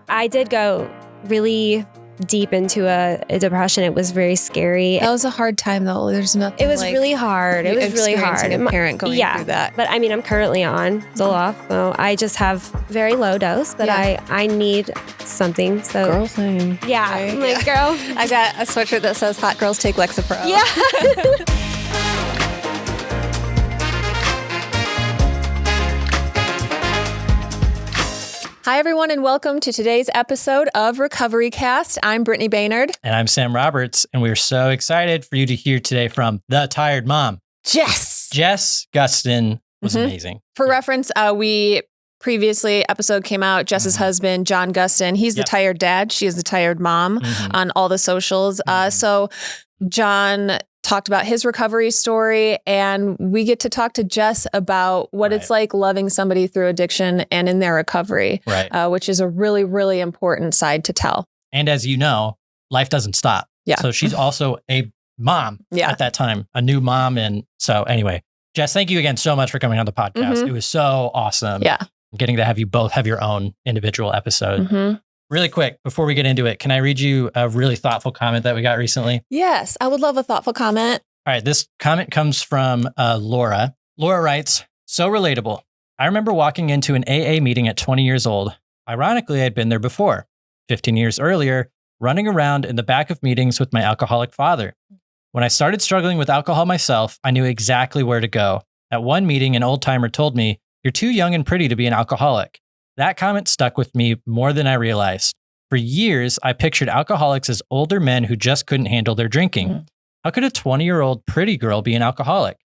I did go really deep into a depression. It was very scary. That was a hard time, though. There's nothing. It was really hard. It was really hard. A parent going through that. But I mean, I'm currently on Zoloft, so I just have very low dose, but I need something. So girl thing. Yeah, right? I'm like, girl. I got a sweatshirt that says "Hot girls take Lexapro." Yeah. Hi, everyone, and welcome to today's episode of Recovery Cast. I'm Brittany Baynard. And I'm Sam Roberts, and we're so excited for you to hear today from the tired mom. Jess Gustin was amazing. For reference, we previously episode came out, Jess's husband, John Gustin. He's the tired dad. She is the tired mom on all the socials. So John talked about his recovery story, and we get to talk to Jess about what it's like loving somebody through addiction and in their recovery, which is a really, really important side to tell. And as you know, life doesn't stop. Yeah. So she's also a mom at that time, a new mom. And so anyway, Jess, thank you again so much for coming on the podcast. It was so awesome. Yeah. Getting to have you both have your own individual episode. Really quick, before we get into it, can I read you a really thoughtful comment that we got recently? Yes, I would love a thoughtful comment. All right, this comment comes from Laura. Laura writes, so relatable. I remember walking into an AA meeting at 20 years old. Ironically, I'd been there before. 15 years earlier, running around in the back of meetings with my alcoholic father. When I started struggling with alcohol myself, I knew exactly where to go. At one meeting, an old timer told me, "You're too young and pretty to be an alcoholic." That comment stuck with me more than I realized. For years, I pictured alcoholics as older men who just couldn't handle their drinking. How could a 20-year-old pretty girl be an alcoholic?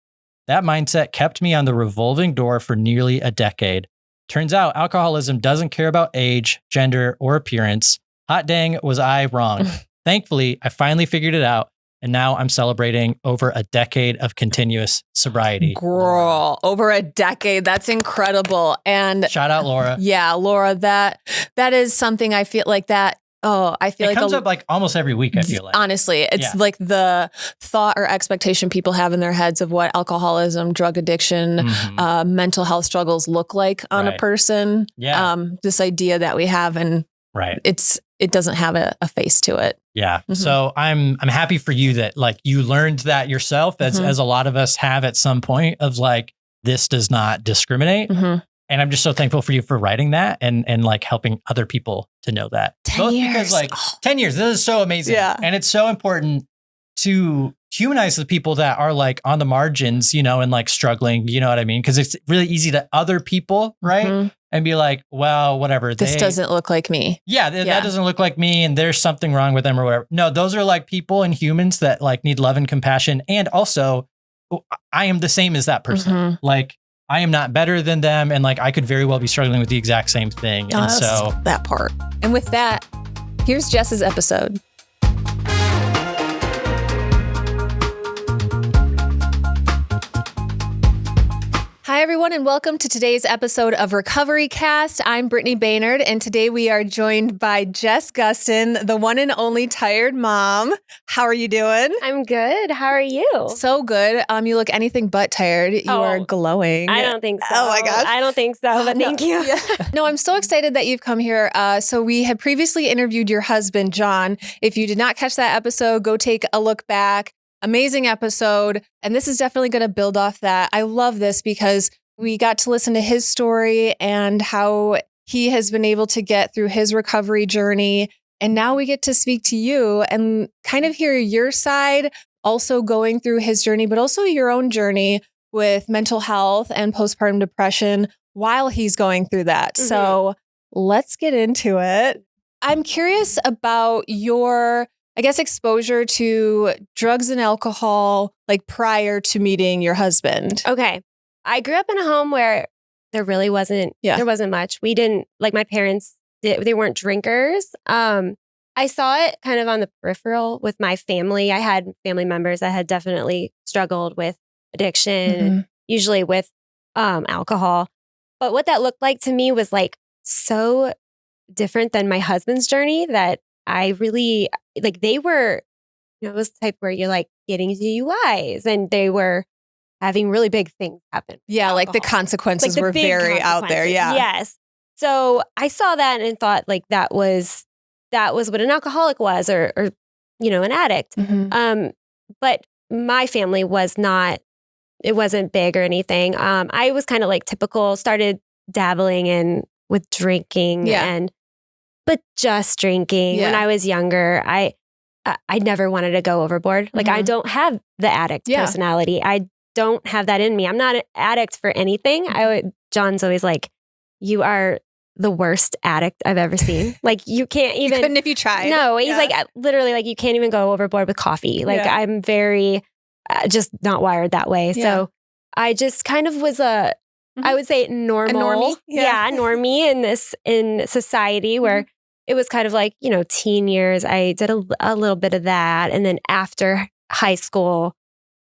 That mindset kept me on the revolving door for nearly a decade. Turns out alcoholism doesn't care about age, gender, or appearance. Hot dang, was I wrong. Thankfully, I finally figured it out. And now I'm celebrating over a decade of continuous sobriety. Girl, over a decade. That's incredible. And shout out, Laura. Yeah, Laura, that is something I feel like that. Oh, I feel it comes up like almost every week, I feel like. Honestly, it's like the thought or expectation people have in their heads of what alcoholism, drug addiction, mental health struggles look like on a person. Yeah. This idea that we have, and it doesn't have a face to it. Yeah. So I'm happy for you that like you learned that yourself as a lot of us have at some point of like, this does not discriminate. And I'm just so thankful for you for writing that and like helping other people to know that. 10 years. Because like 10 years, this is so amazing. Yeah. And it's so important to humanize the people that are like on the margins, you know, and like struggling, you know what I mean? Because it's really easy to other people, right? And be like, well, whatever. This doesn't look like me. Yeah, that doesn't look like me and there's something wrong with them or whatever. No, those are like people and humans that like need love and compassion. And also, I am the same as that person. Like, I am not better than them. And like, I could very well be struggling with the exact same thing. And so that part. And with that, here's Jess's episode. Hi, everyone, and welcome to today's episode of Recovery Cast. I'm Brittany Baynard, and today we are joined by Jess Gustin, the one and only tired mom. How are you doing? I'm good. How are you? So good. You look anything but tired. You are glowing. I don't think so. Oh my gosh. I don't think so, but thank you. No, I'm so excited that you've come here. So we had previously interviewed your husband, John. If you did not catch that episode, go take a look back. Amazing episode. And this is definitely going to build off that. I love this because we got to listen to his story and how he has been able to get through his recovery journey. And now we get to speak to you and kind of hear your side, also going through his journey, but also your own journey with mental health and postpartum depression while he's going through that. So let's get into it. I'm curious about your exposure to drugs and alcohol, like prior to meeting your husband. Okay. I grew up in a home where there really wasn't, there wasn't much. We didn't, like my parents, they weren't drinkers. I saw it kind of on the peripheral with my family. I had family members that had definitely struggled with addiction, usually with alcohol. But what that looked like to me was like so different than my husband's journey that I really, like they were, it was the type where you're like getting DUIs and they were having really big things happen. Yeah, like the consequences were very out there. Yeah. Yes. So I saw that and thought like that was what an alcoholic was or an addict. But my family was not, it wasn't big or anything. I was kind of like typical, started dabbling with drinking but just drinking when I was younger. I never wanted to go overboard. Like I don't have the addict personality. I don't have that in me. I'm not an addict for anything. John's always like, you are the worst addict I've ever seen. Like you can't even. You couldn't if you tried. No, he's like literally like you can't even go overboard with coffee. Like I'm very just not wired that way. So I just kind of was I would say normal. A normie? Normie in society where it was kind of like, teen years. I did a little bit of that. And then after high school,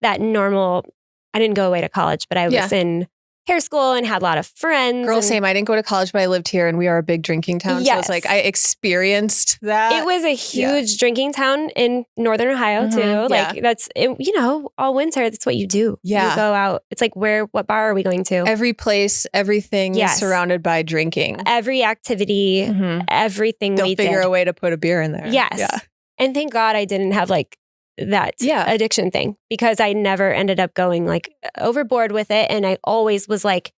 that normal, I didn't go away to college, but I was in hair school and had a lot of friends. Girl, same. I didn't go to college, but I lived here and we are a big drinking town. Yes. So it's like I experienced that. It was a huge drinking town in Northern Ohio too. Like that's, all winter, that's what you do. Yeah. You go out. It's like what bar are we going to? Every place, everything is surrounded by drinking. Every activity, everything They'll we did. They'll figure a way to put a beer in there. Yes. Yeah. And thank God I didn't have like that addiction thing because I never ended up going like overboard with it. And I always was like,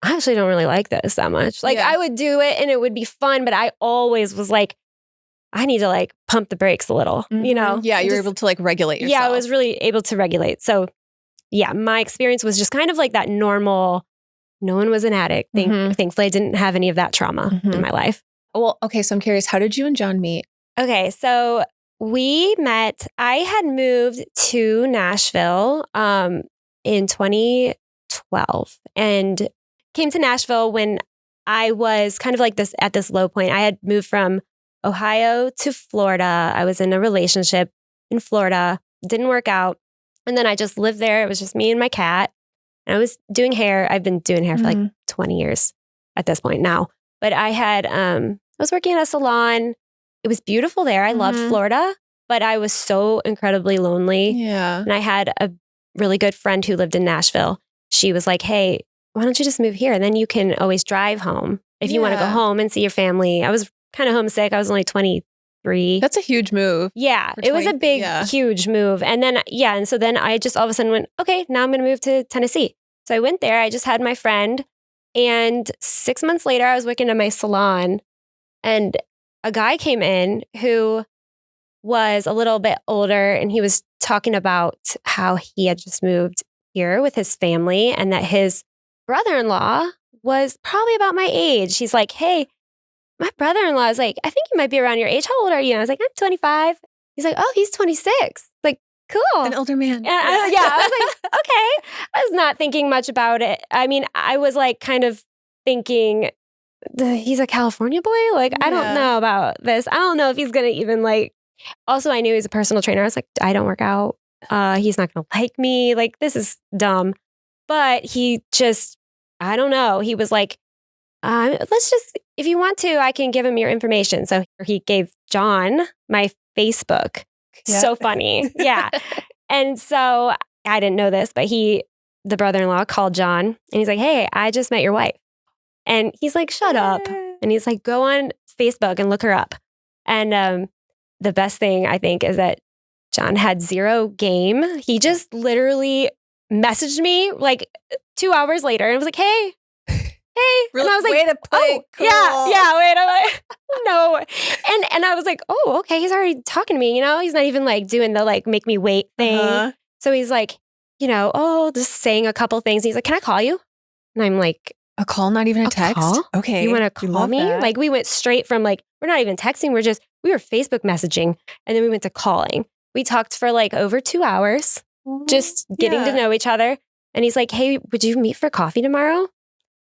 I actually don't really like this that much. Like I would do it and it would be fun, but I always was like, I need to like pump the brakes a little, Yeah, you were able to like regulate yourself. Yeah, I was really able to regulate. So yeah, my experience was just kind of like that normal, no one was an addict. Thankfully I didn't have any of that trauma in my life. Well, okay, so I'm curious, how did you and John meet? Okay, so we met, I had moved to Nashville in 2012 and came to Nashville when I was kind of like this at this low point. I had moved from Ohio to Florida. I was in a relationship in Florida, didn't work out. And then I just lived there. It was just me and my cat. And I was doing hair. I've been doing hair for like 20 years at this point now. But I was working at a salon. It was beautiful there. I loved Florida, but I was so incredibly lonely. Yeah. And I had a really good friend who lived in Nashville. She was like, hey, why don't you just move here? And then you can always drive home if you want to go home and see your family. I was kind of homesick. I was only 23. That's a huge move. Yeah. It was a big, huge move. And then, and so then I just all of a sudden went, okay, now I'm going to move to Tennessee. So I went there. I just had my friend. And 6 months later, I was working at my salon and a guy came in who was a little bit older and he was talking about how he had just moved here with his family and that his brother-in-law was probably about my age. He's like, hey, my brother-in-law is like, I think you might be around your age. How old are you? And I was like, I'm 25. He's like, oh, he's 26. Like, cool. An older man. And I was like, okay. I was not thinking much about it. I mean, I was like kind of thinking, he's a California boy? Like, I don't know about this. I don't know if he's going to even like, also I knew he's a personal trainer. I was like, I don't work out. He's not going to like me. Like, this is dumb. But he just, I don't know. He was like, let's just, if you want to, I can give him your information. So he gave John my Facebook. Yeah. So funny. Yeah. And so I didn't know this, but the brother-in-law called John and he's like, hey, I just met your wife. And he's like, shut up. And he's like, go on Facebook and look her up. And the best thing I think is that John had zero game. He just literally messaged me like 2 hours later and was like, hey. Really, and I was like, way to play cool. Yeah, wait. I'm like, no. And I was like, oh, okay. He's already talking to me, He's not even like doing the like make me wait thing. So he's like, just saying a couple things. He's like, can I call you? And I'm like, a call, not even a text? Call? Okay. You want to call me? That. Like we went straight from like, we're not even texting. We were Facebook messaging. And then we went to calling. We talked for like over 2 hours, just getting to know each other. And he's like, hey, would you meet for coffee tomorrow?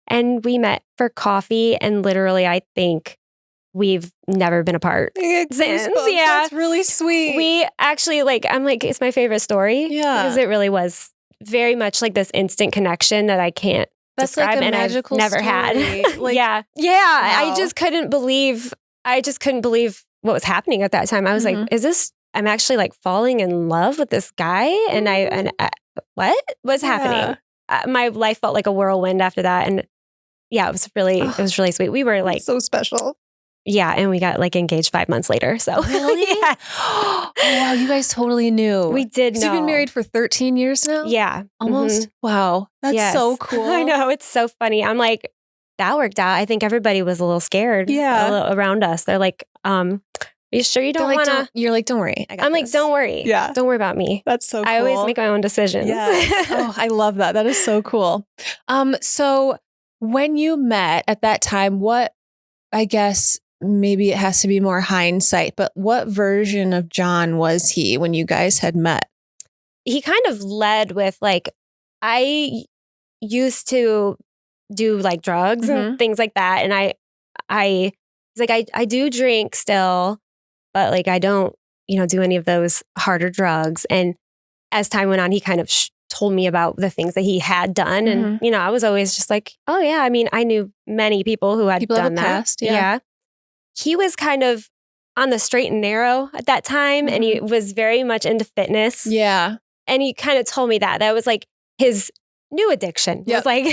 And we met for coffee. And literally, I think we've never been apart since. Yeah. That's really sweet. We actually I'm like, it's my favorite story. Yeah. Because it really was very much like this instant connection that I can't describe, like a and magical I've never story. had. Like, yeah. Wow. I just couldn't believe what was happening at that time. I was like, I'm actually like falling in love with this guy. And what was happening? My life felt like a whirlwind after that. And Yeah, it was really sweet. We were like so special. Yeah, and we got like engaged 5 months later. So really? Yeah. Oh, wow, you guys totally knew. We did know. You've been married for 13 years now? Yeah. Almost? Wow. That's so cool. I know. It's so funny. I'm like, that worked out. I think everybody was a little scared around us. They're like, are you sure you don't want to? You're like, don't worry. I'm like, don't worry. Yeah. Don't worry about me. That's so cool. I always make my own decisions. Yes. Oh, I love that. That is so cool. So when you met at that time, what, I guess, maybe it has to be more hindsight, but what version of John was he when you guys had met? He kind of led with like, I used to do like drugs and things like that. And he's like, I do drink still, but like, I don't, do any of those harder drugs. And as time went on, he kind of told me about the things that he had done. And, I was always just like, oh yeah. I mean, I knew many people who had done that. Past, yeah. He was kind of on the straight and narrow at that time. And he was very much into fitness. Yeah. And he kind of told me that was like his new addiction was like,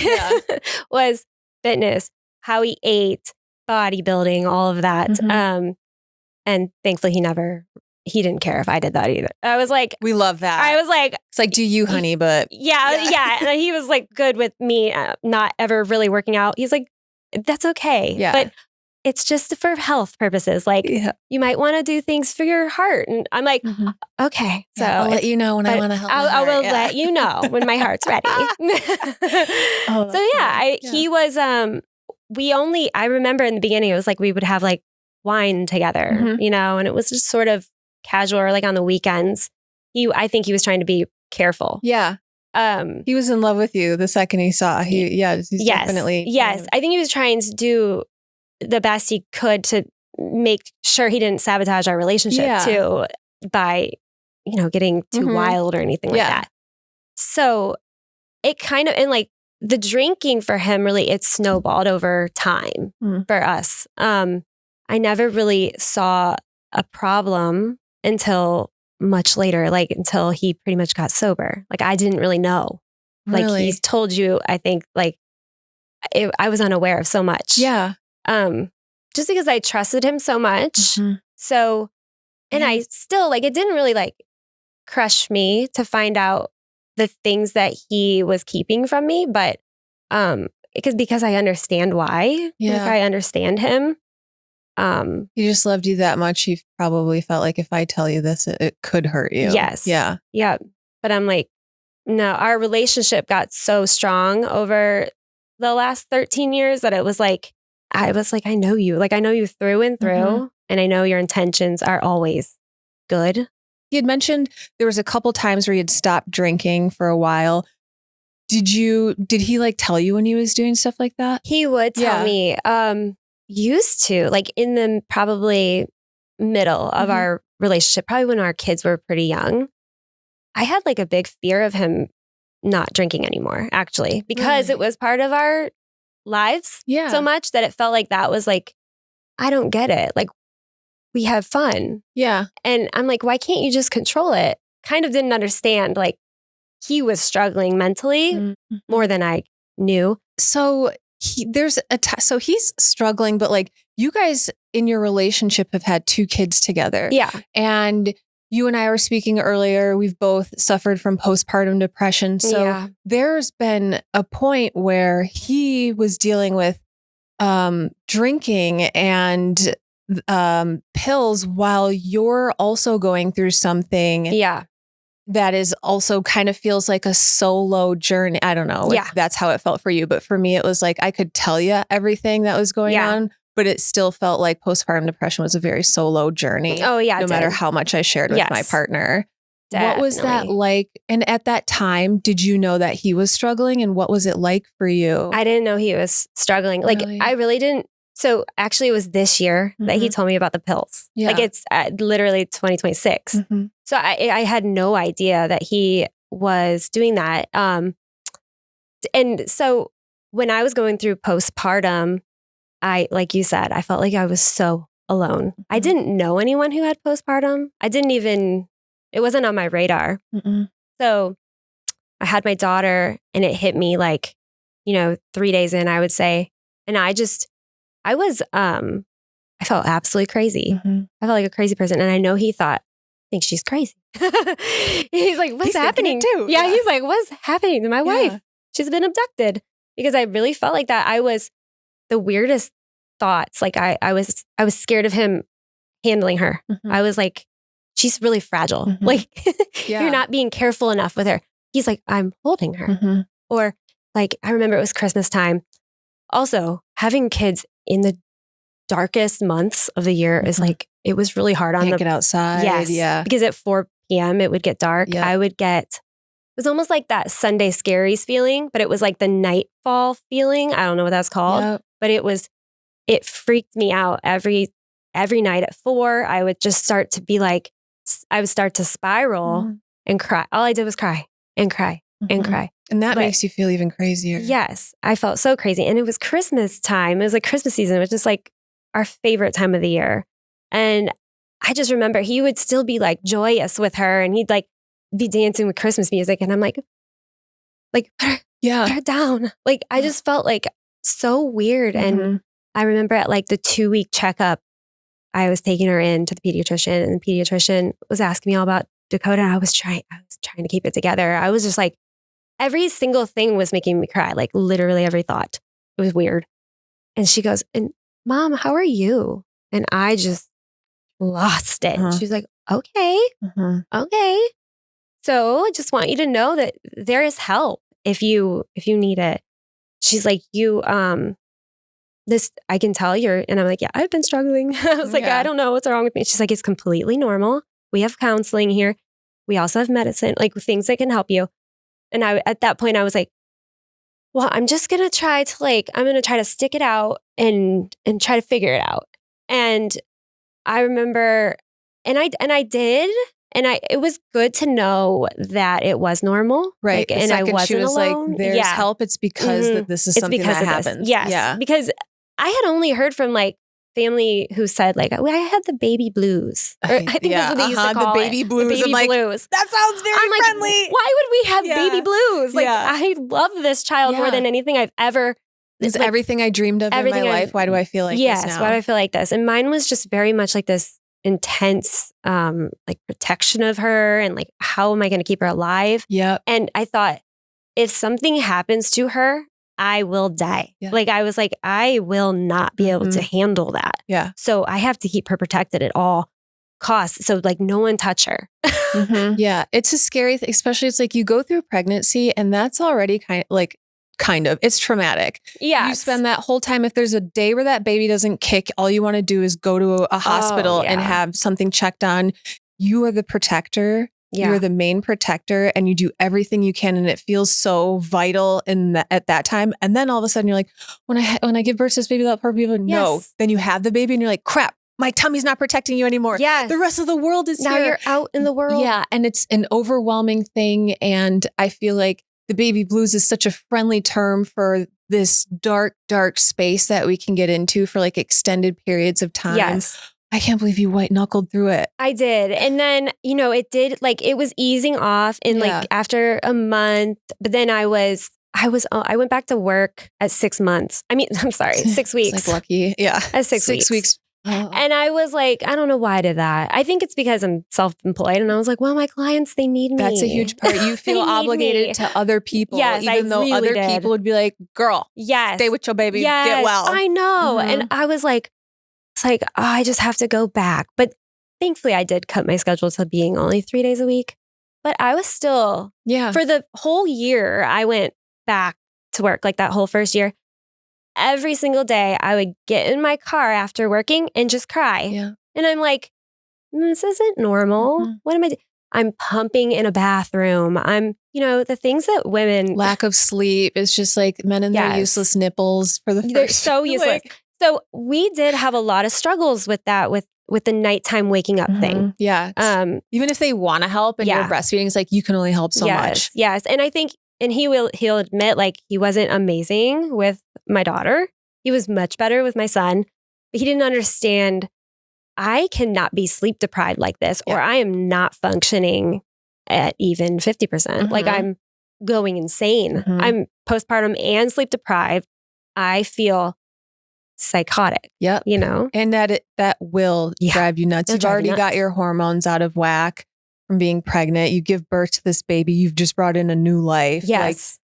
was fitness, how he ate, bodybuilding, all of that. And thankfully he didn't care if I did that either. I was like, we love that. I was like, it's like, do you, honey? But yeah. And he was like good with me not ever really working out. He's like, that's okay. Yeah. But it's just for health purposes. Like you might want to do things for your heart. And I'm like, okay. So I'll let you know when I want to help. I will let you know when my heart's ready. He was, I remember in the beginning, it was like, we would have like wine together, and it was just sort of casual or like on the weekends. I think he was trying to be careful. Yeah. He was in love with you the second he saw. He's definitely. Yes. I think he was trying to do the best he could to make sure he didn't sabotage our relationship too by, getting too wild or anything like that. So it kind of, and like the drinking for him really, it snowballed over time for us. I never really saw a problem until much later, like until he pretty much got sober. Like I didn't really know. Really? Like he's told you, I think like I was unaware of so much. Yeah. Just because I trusted him so much. So, and I still like, it didn't really like crush me to find out the things that he was keeping from me, but, because I understand why, like I understand him. He just loved you that much. He probably felt like if I tell you this, it could hurt you. Yes. Yeah. Yeah. But I'm like, no, our relationship got so strong over the last 13 years that it was like, I was like, I know you. Like, I know you through and through. And I know your intentions are always good. He had mentioned there was a couple times where he had stopped drinking for a while. Did he like tell you when he was doing stuff like that? He would tell me, used to, like in the probably middle of our relationship, probably when our kids were pretty young. I had like a big fear of him not drinking anymore, actually, because it was part of our lives so much that it felt like that was like, I don't get it. Like we have fun. Yeah. And I'm like, why can't you just control it? Kind of didn't understand. Like he was struggling mentally more than I knew. So so he's struggling, but like you guys in your relationship have had 2 kids together. Yeah. And you and I were speaking earlier, we've both suffered from postpartum depression. So there's been a point where he was dealing with drinking and pills while you're also going through something that is also kind of feels like a solo journey. I don't know if that's how it felt for you, but for me, it was like I could tell you everything that was going on, but it still felt like postpartum depression was a very solo journey. Oh yeah. No matter how much I shared with my partner. Definitely. What was that like? And at that time, did you know that he was struggling, and what was it like for you? I didn't know he was struggling. Like I really didn't. So actually it was this year that he told me about the pills. Yeah. Like it's literally 2026. So I had no idea that he was doing that. And so when I was going through postpartum, like you said, I felt like I was so alone. I didn't know anyone who had postpartum. It wasn't on my radar. So I had my daughter and it hit me like, 3 days in, I would say, And I felt absolutely crazy. I felt like a crazy person. And I know he thinks she's crazy. He's like, what's happening? Too. Yeah, he's like, what's happening to my wife? She's been abducted. Because I really felt like that. I was the weirdest thoughts. Like I was scared of him handling her. I was like, she's really fragile. Like you're not being careful enough with her. He's like, I'm holding her. Or like, I remember it was Christmas time. Also, having kids in the darkest months of the year is like, it was really hard on Can't get outside. Yes. Yeah. Because at 4 p.m. it would get dark. Yep. It was almost like that Sunday Scaries feeling, but it was like the nightfall feeling. I don't know what that's called, but it freaked me out every night at 4. I would just start to be like, I would start to spiral and cry. All I did was cry and cry and cry. And that makes you feel even crazier. Yes. I felt so crazy. And it was Christmas time. It was like Christmas season. It was just like our favorite time of the year. And I just remember he would still be like joyous with her and he'd like be dancing with Christmas music. And I'm like, put her down. Like, I just felt like so weird. And I remember at like the 2-week checkup, I was taking her in to the pediatrician and the pediatrician was asking me all about Dakota. And I was trying to keep it together. I was just like, every single thing was making me cry, like literally every thought. It was weird. And she goes, and Mom, how are you? And I just lost it. She was like, okay. So I just want you to know that there is help if you need it. She's like, I can tell you're, and I'm like, yeah, I've been struggling. I was like, I don't know what's wrong with me. She's like, it's completely normal. We have counseling here. We also have medicine, like things that can help you. And at that point I was like, well, I'm just going to try to stick it out and try to figure it out. And I remember, and I did, and it was good to know that it was normal. Right. Like, and I wasn't she was alone. like, there's help. It's because that this is something that happens. Yes. Yeah. Because I had only heard from like family who said like, I had the baby blues. Or I think that's what they used to call the baby blues. The baby blues. That sounds very friendly. Like, why would we have baby blues? Like I love this child more than anything I've ever. It's like, everything I dreamed of in my life. Why do I feel like this now? Yes, why do I feel like this? And mine was just very much like this intense like protection of her and like, how am I going to keep her alive? Yeah. And I thought, if something happens to her, I will die. Yeah. Like I was like, I will not be able to handle that. Yeah. So I have to keep her protected at all costs. So like no one touch her. Yeah. It's a scary thing, especially it's like you go through pregnancy and that's already kind of, it's traumatic. Yeah. You spend that whole time, if there's a day where that baby doesn't kick, all you want to do is go to a hospital and have something checked on. You are the protector. Yeah. You're the main protector and you do everything you can. And it feels so vital at that time. And then all of a sudden you're like, when I give birth to this baby, that poor baby, no. Then you have the baby and you're like, crap, my tummy's not protecting you anymore. Yeah. The rest of the world is now here. You're out in the world. Yeah. And it's an overwhelming thing. And I feel like the baby blues is such a friendly term for this dark, dark space that we can get into for like extended periods of time. Yes. I can't believe you white-knuckled through it. I did. And then, it did, like, it was easing off in like after a month, but then I went back to work at 6 months. I mean, I'm sorry, 6 weeks. It's like lucky. Yeah. At 6 weeks. Oh. And I was like, I don't know why I did that. I think it's because I'm self-employed. And I was like, well, my clients, they need me. That's a huge part. You feel obligated to other people. Yes, even though other people would be like, girl, stay with your baby, get well. I know. And I was like, it's like, I just have to go back. But thankfully I did cut my schedule to being only 3 days a week. But I was still, for the whole year, I went back to work, like that whole first year. Every single day I would get in my car after working and just cry. Yeah. And I'm like, this isn't normal. What am I doing? I'm pumping in a bathroom. I'm, the things that women... Lack of sleep. It's just like men and their useless nipples for the first... They're so useless. So we did have a lot of struggles with that, with the nighttime waking up thing. Yeah. Even if they want to help and you're breastfeeding, it's like, you can only help so much. Yes. And I think, and he'll admit, like, he wasn't amazing with my daughter. He was much better with my son, but he didn't understand I cannot be sleep deprived like this, or I am not functioning at even 50%. Like I'm going insane. I'm postpartum and sleep deprived. I feel psychotic. Yep. You know? And that will drive you nuts. You've already got your hormones out of whack from being pregnant. You give birth to this baby. You've just brought in a new life. Yes. Like,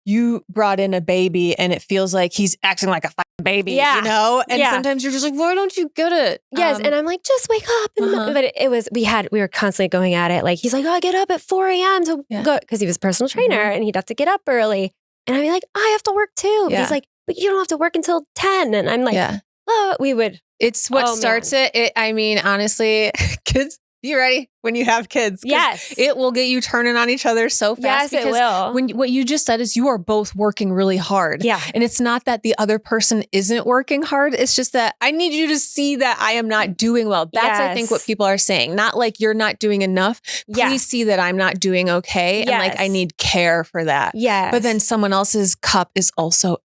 you brought in a baby and it feels like he's acting like a fucking baby, you know? And sometimes you're just like, why don't you get it? Yes. And I'm like, just wake up. But we were constantly going at it. Like, he's like, oh, I get up at 4 a.m. to go, because he was a personal trainer and he'd have to get up early. And I'd be like, I have to work too. But he's like, but you don't have to work until 10. And I'm like, oh, we would. It's what starts it. I mean, honestly, kids, be ready when you have kids. Yes. It will get you turning on each other so fast. Yes, it will. What you just said is you are both working really hard. Yeah. And it's not that the other person isn't working hard. It's just that I need you to see that I am not doing well. That's, I think, what people are saying. Not like you're not doing enough. Please see that I'm not doing okay. And like, I need care for that. Yes. But then someone else's cup is also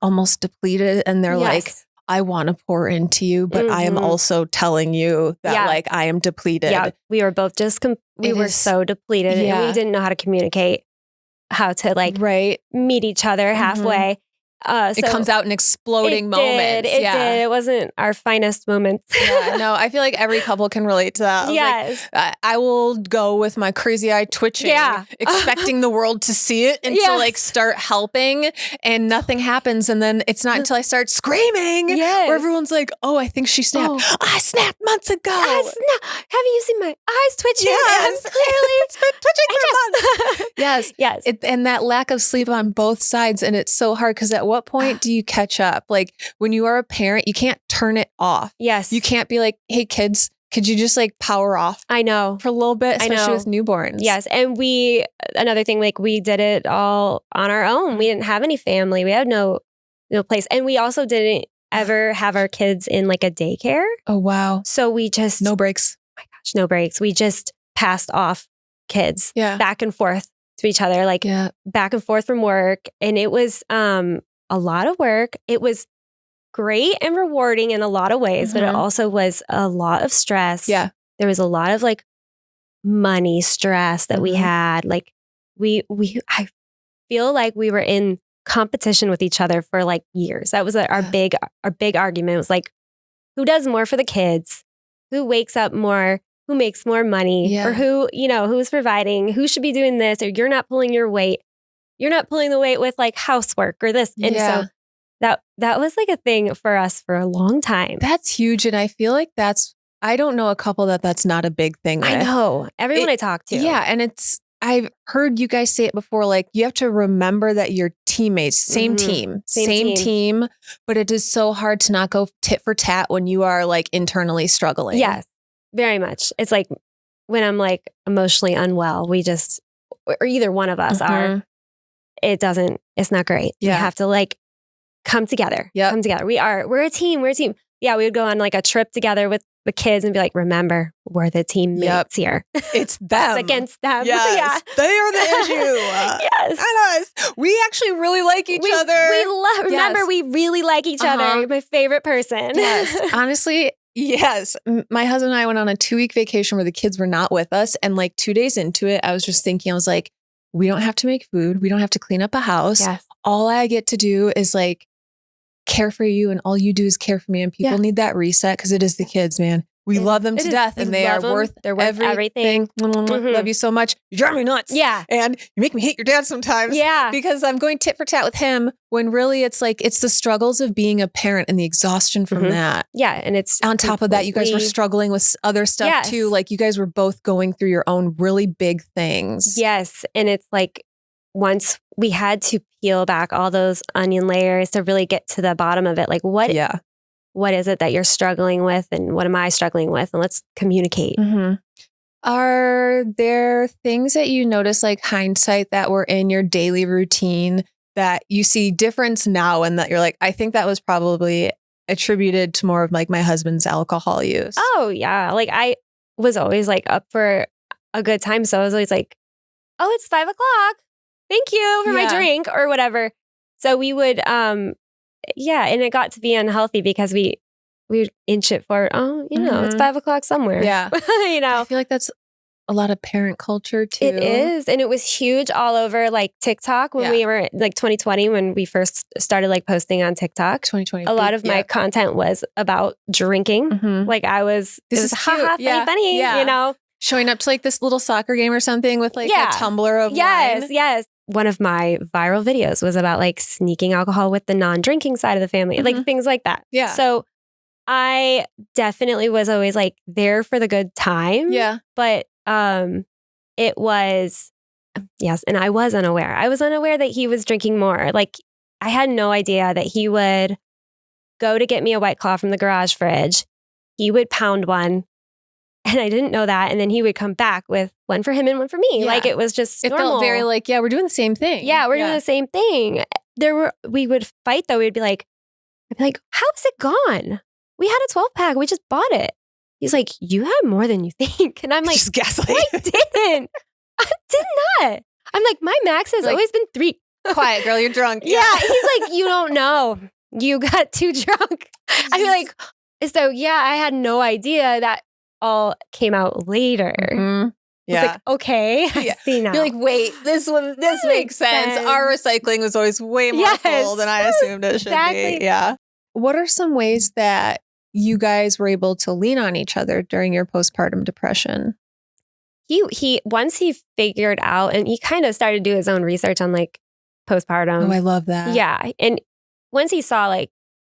almost depleted. And they're like, I want to pour into you, but I am also telling you that like I am depleted. Yeah, we were both just, we were so depleted and we didn't know how to communicate, how to like meet each other halfway. It comes out in exploding moments. It did. It wasn't our finest moments. No, I feel like every couple can relate to that. Yes. Like, I will go with my crazy eye twitching, expecting the world to see it and to like start helping, and nothing happens. And then it's not until I start screaming where everyone's like, oh, I think she snapped. Oh, I snapped months ago. Have you seen my eyes twitching? Yes. I'm clearly twitching for months. Yes. And that lack of sleep on both sides. And it's so hard because at what point do you catch up? Like, when you are a parent, you can't turn it off. Yes. You can't be like, hey, kids, could you just like power off? I know. For a little bit, especially with newborns. Yes. And another thing, like, we did it all on our own. We didn't have any family. We had no place. And we also didn't ever have our kids in like a daycare. Oh, wow. So we just... No breaks. Oh my gosh, no breaks. We just passed off kids back and forth to each other, like back and forth from work. And it was a lot of work. It was great and rewarding in a lot of ways, but it also was a lot of stress. Yeah. There was a lot of like money stress that we had. Like I feel like we were in competition with each other for like years. That was our big argument. It was like, who does more for the kids? Who wakes up more? Who makes more money? Or who's providing? Who should be doing this? Or you're not pulling your weight. You're not pulling the weight with like housework or this. And so that was like a thing for us for a long time. That's huge. And I feel like I don't know a couple that's not a big thing with. I know. Everyone I talk to. Yeah. And I've heard you guys say it before, like, you have to remember that you're teammates, same team, but it is so hard to not go tit for tat when you are like internally struggling. Yes, very much. It's like when I'm like emotionally unwell, or either one of us are, it's not great. Yeah. We have to like come together. Yeah. Come together. We're a team. Yeah. We would go on like a trip together with the kids and be like, remember, we're the teammates here. It's them. It's against them. Yes. They are the issue. Yes. And us. We actually really like each other. Remember, we really like each other. You're my favorite person. Yes. Honestly, yes. My husband and I went on a 2-week vacation where the kids were not with us. And like 2 days into it, I was just thinking, I was like, we don't have to make food. We don't have to clean up a house. Yes. All I get to do is like care for you, and all you do is care for me. And people need that reset because it is the kids, man. We love them to death, and they're worth everything. Love you so much. You drive me nuts. Yeah. And you make me hate your dad sometimes. Yeah. Because I'm going tit for tat with him when really it's like, it's the struggles of being a parent and the exhaustion from that. Yeah. And it's on top of that, you guys were struggling with other stuff too. Like, you guys were both going through your own really big things. Yes. And it's like, once we had to peel back all those onion layers to really get to the bottom of it. Like, what is it that you're struggling with, and what am I struggling with? And let's communicate. Are there things that you notice, like hindsight, that were in your daily routine that you see difference now, and that you're like, I think that was probably attributed to more of like my husband's alcohol use? Oh yeah. Like, I was always like up for a good time. So I was always like, oh, it's 5:00. Thank you for my drink or whatever. So we would, and it got to be unhealthy because we would inch it forward. Oh, it's 5:00 somewhere. Yeah. I feel like that's a lot of parent culture too. It is. And it was huge all over like TikTok when we were like 2020, when we first started like posting on TikTok. 2020. A lot of my content was about drinking. Like I was, this is haha, funny, you know? Showing up to like this little soccer game or something with like a tumbler of wine. Yes. One of my viral videos was about like sneaking alcohol with the non-drinking side of the family, like things like that. Yeah. So I definitely was always like there for the good time. Yeah. But it was, yes. And I was unaware. I was unaware that he was drinking more. Like I had no idea that he would go to get me a White Claw from the garage fridge. He would pound one. And I didn't know that. And then he would come back with one for him and one for me. Like it was just normal. It felt very like, we're doing the same thing. Yeah, we're doing the same thing. We would fight though. I'd be like, how's it gone? We had a 12-pack. We just bought it. He's like, you have more than you think. And I'm like, just gaslight. I didn't. I did not. I'm like, my max has always been 3. Quiet, girl, you're drunk. Yeah. He's like, you don't know. You got too drunk. I'm like, so yeah, I had no idea that all came out later. Yeah. It's like, okay, I see now. You're like, wait, this makes sense. Our recycling was always way more full than I assumed it should be. Yeah. What are some ways that you guys were able to lean on each other during your postpartum depression? He once he figured out, and he kind of started to do his own research on like postpartum. Oh, I love that. Yeah. And once he saw like,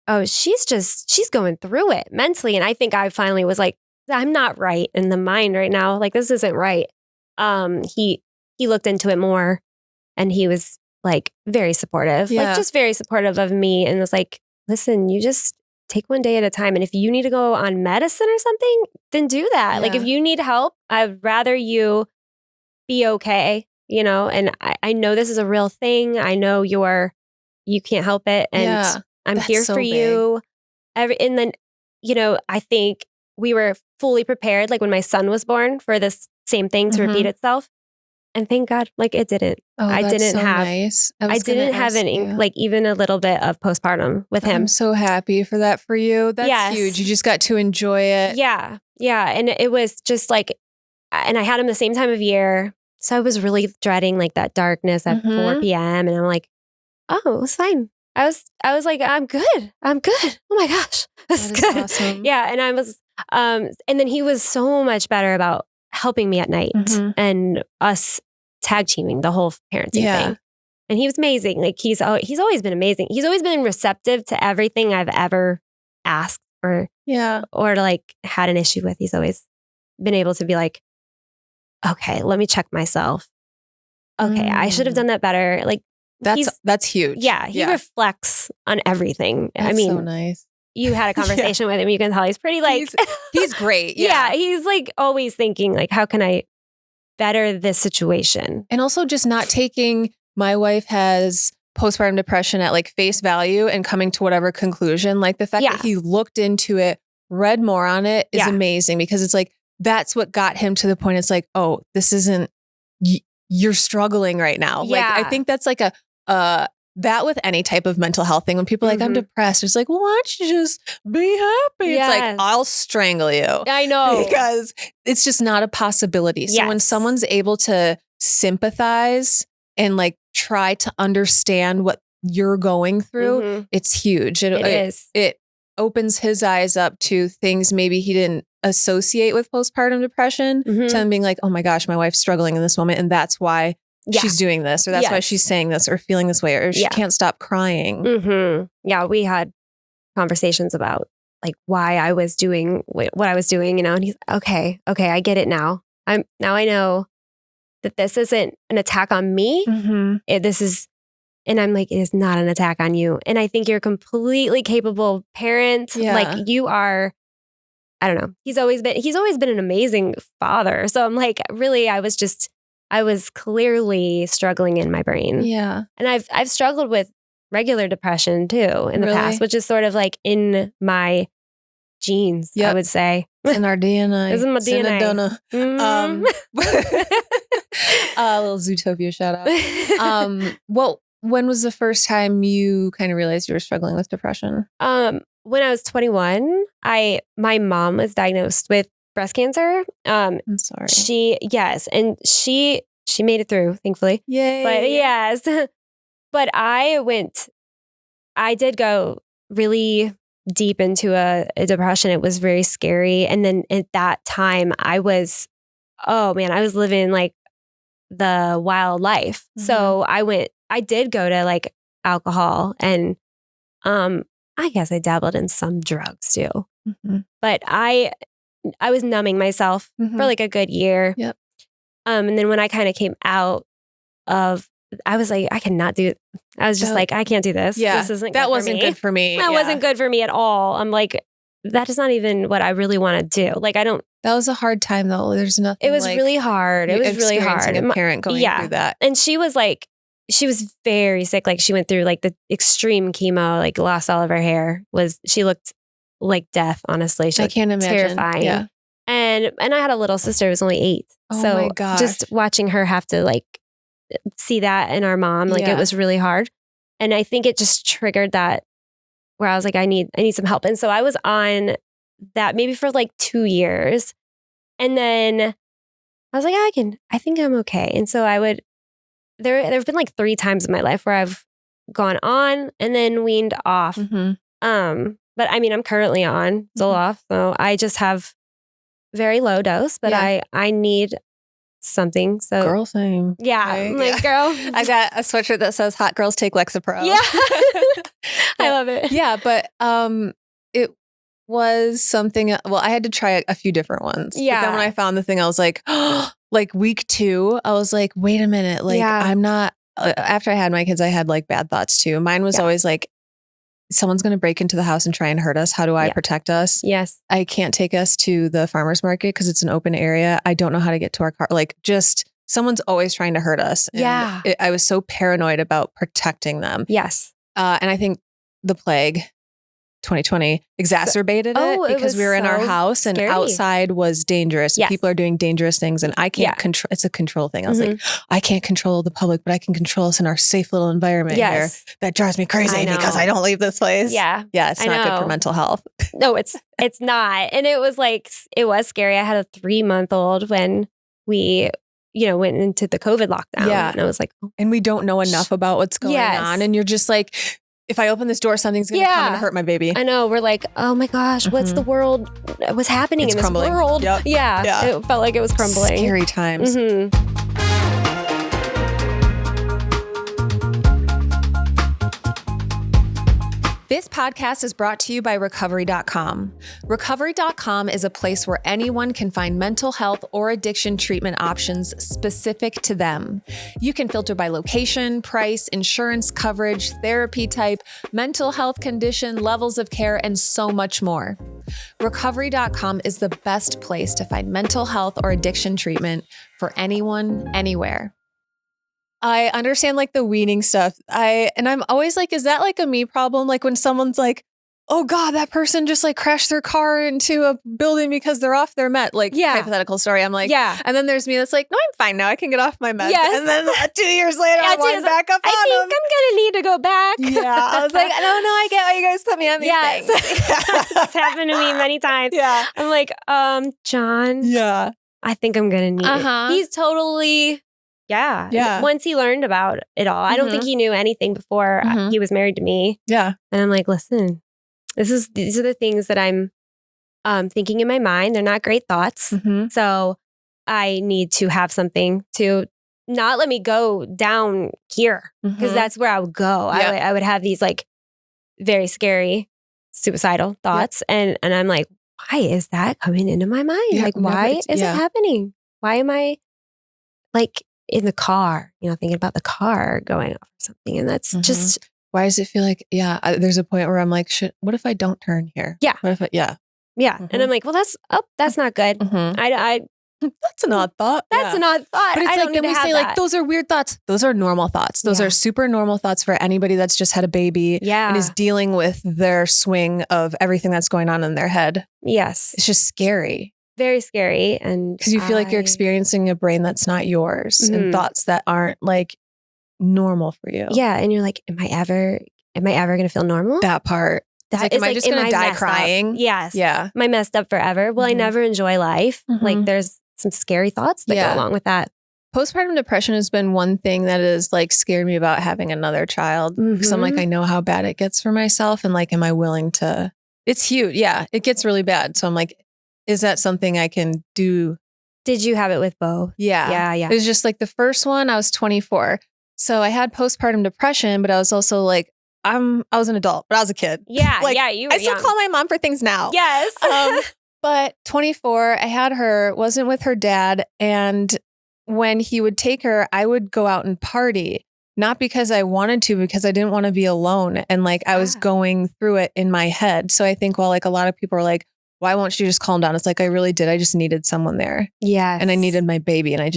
oh, she's going through it mentally. And I think I finally was like, I'm not right in the mind right now. Like this isn't right. He looked into it more, and he was like very supportive, like just very supportive of me, and was like, listen, you just take one day at a time. And if you need to go on medicine or something, then do that. Yeah. Like if you need help, I'd rather you be okay, you know? And I know this is a real thing. I know you can't help it. And I'm here for you. And then, you know, I think we were fully prepared, like when my son was born, for this same thing to repeat itself. And thank God, like it didn't. I didn't have like even a little bit of postpartum with him. I'm so happy for that for you. That's huge. You just got to enjoy it. Yeah. Yeah. And it was just like, and I had him the same time of year. So I was really dreading like that darkness at 4 p.m. And I'm like, oh, it was fine. I was like, I'm good. Oh my gosh. This is good. Awesome. Yeah. And I was, and then he was so much better about helping me at night and us tag teaming the whole parenting thing. And he was amazing. Like he's always been amazing. He's always been receptive to everything I've ever asked or like had an issue with. He's always been able to be like, okay, let me check myself. Okay, I should have done that better. Like that's huge. Yeah, he reflects on everything. That's I mean, so nice. You had a conversation with him. You can tell he's pretty like he's great. Yeah, he's like always thinking like, how can I better this situation? And also just not taking my wife has postpartum depression at like face value and coming to whatever conclusion. Like the fact that he looked into it, read more on it is amazing, because it's like that's what got him to the point. It's like, oh, this isn't you're struggling right now. Like I think that's like that with any type of mental health thing, when people are like, I'm depressed, it's like, well, why don't you just be happy? It's like, I'll strangle you. I know. Because it's just not a possibility. So when someone's able to sympathize and like try to understand what you're going through, it's huge. It opens his eyes up to things maybe he didn't associate with postpartum depression, to them being like, oh my gosh, my wife's struggling in this moment. And that's why she's doing this, or that's why she's saying this or feeling this way, or she can't stop crying. Yeah, we had conversations about like why I was doing what I was doing, you know, and he's okay, I get it now. I know that this isn't an attack on me. This is, and I'm like, it is not an attack on you. And I think you're a completely capable parent. Like you are, I don't know. He's always been an amazing father. So I'm like, really, I was clearly struggling in my brain. Yeah. And I've struggled with regular depression too in the past, which is sort of like in my genes, I would say. It's in our DNA. It's in my DNA. A little Zootopia shout out. Well, when was the first time you kind of realized you were struggling with depression? When I was 21, my mom was diagnosed with breast cancer. I'm sorry. And she made it through, thankfully. Yay. But yes, but I did go really deep into a depression. It was very scary. And then at that time I was living like the wild life. Mm-hmm. So I did go to like alcohol and, I guess I dabbled in some drugs too, but I was numbing myself for like a good year. Yep. And then when I kind of came out of, I was like, I cannot do it. I was just like, I can't do this. Yeah. This isn't that good wasn't for me. good for me. That wasn't good for me at all. I'm like, that is not even what I really want to do. Like, I don't. That was a hard time though. There's nothing. It was really hard. It was really hard. A parent going through that. And she was very sick. Like she went through like the extreme chemo, like lost all of her hair. She looked like death, honestly. I can't imagine. Terrifying. Yeah. And I had a little sister who was only 8. Oh so my gosh. Just watching her have to like see that in our mom, like it was really hard. And I think it just triggered that where I was like, I need some help. And so I was on that maybe for like 2 years. And then I was like, I think I'm okay. And so there have been like 3 times in my life where I've gone on and then weaned off. But I mean, I'm currently on Zoloft, so I just have very low dose, but I need something. So girl thing. Yeah. Right? I'm like, girl. I got a sweatshirt that says hot girls take Lexapro. Yeah. I love it. Yeah. But it was something, well, I had to try a few different ones. Yeah. But then when I found the thing, I was like, like week 2, I was like, wait a minute. Like I'm not, after I had my kids, I had like bad thoughts too. Mine was always like, someone's going to break into the house and try and hurt us. How do I protect us? Yes. I can't take us to the farmer's market because it's an open area. I don't know how to get to our car. Like just someone's always trying to hurt us. And I was so paranoid about protecting them. Yes. And I think the plague 2020 exacerbated it because we were in our house and outside was dangerous. Yes. People are doing dangerous things and I can't control. It's a control thing. I was like, I can't control the public, but I can control us in our safe little environment here. That drives me crazy because I don't leave this place. Yeah. Yeah. It's not good for mental health. No, it's not. And it was like, it was scary. I had a 3-month-old when we went into the COVID lockdown. Yeah. And I was like, and we don't know enough about what's going on. And you're just like, if I open this door, something's going to come and hurt my baby. I know. We're like, oh my gosh, what's the world? What's happening in this world? Yep. Yeah. It felt like it was crumbling. Scary times. This podcast is brought to you by Recovery.com. Recovery.com is a place where anyone can find mental health or addiction treatment options specific to them. You can filter by location, price, insurance coverage, therapy type, mental health condition, levels of care, and so much more. Recovery.com is the best place to find mental health or addiction treatment for anyone, anywhere. I understand like the weaning stuff. I'm always like, is that like a me problem? Like when someone's like, oh God, that person just like crashed their car into a building because they're off their med. Like hypothetical story. I'm like, and then there's me that's like, no, I'm fine now. I can get off my meds. Yes. And then 2 years later, I'm back up on I think I'm going to need to go back. Yeah. I was like, no, I get why you guys put me on these things. It's happened to me many times. Yeah. I'm like, John. Yeah. I think I'm going to need it. He's totally... Yeah. Once he learned about it all, I don't think he knew anything before he was married to me. Yeah. And I'm like, listen, these are the things that I'm thinking in my mind. They're not great thoughts. So I need to have something to not let me go down here because that's where I would go. I would have these like very scary suicidal thoughts. And I'm like, why is that coming into my mind? Yeah, like, why is it happening? Why am I like in the car, thinking about the car going off or something. And that's just... Why does it feel like, there's a point where I'm like, what if I don't turn here? Yeah. What if Yeah. And I'm like, well, that's not good. That's an odd thought. That's an odd thought. But it's I don't like, then we say like, those are weird thoughts. Those are normal thoughts. Those are super normal thoughts for anybody that's just had a baby and is dealing with their swing of everything that's going on in their head. Yes. It's just scary. Very scary. And because you feel like you're experiencing a brain that's not yours and thoughts that aren't like normal for you. Yeah. And you're like, am I ever going to feel normal? That part. Like, am I just going to die crying? Up? Yes. Yeah. Am I messed up forever? Will I never enjoy life? Like there's some scary thoughts that go along with that. Postpartum depression has been one thing that has like scared me about having another child. Because I'm like, I know how bad it gets for myself. And like, am I willing to? It's huge. Yeah. It gets really bad. So I'm like, is that something I can do? Did you have it with both? Yeah. It was just like the first one, I was 24. So I had postpartum depression, but I was also like, I was an adult, but I was a kid. Yeah. Like, You were I still young. call my mom for things now. Yes. But 24, I had her, wasn't with her dad. And when he would take her, I would go out and party. Not because I wanted to, because I didn't want to be alone. And like, I was going through it in my head. So I think while like a lot of people are like, why won't you just calm down? It's like, I really did. I just needed someone there. Yes. And I needed my baby and I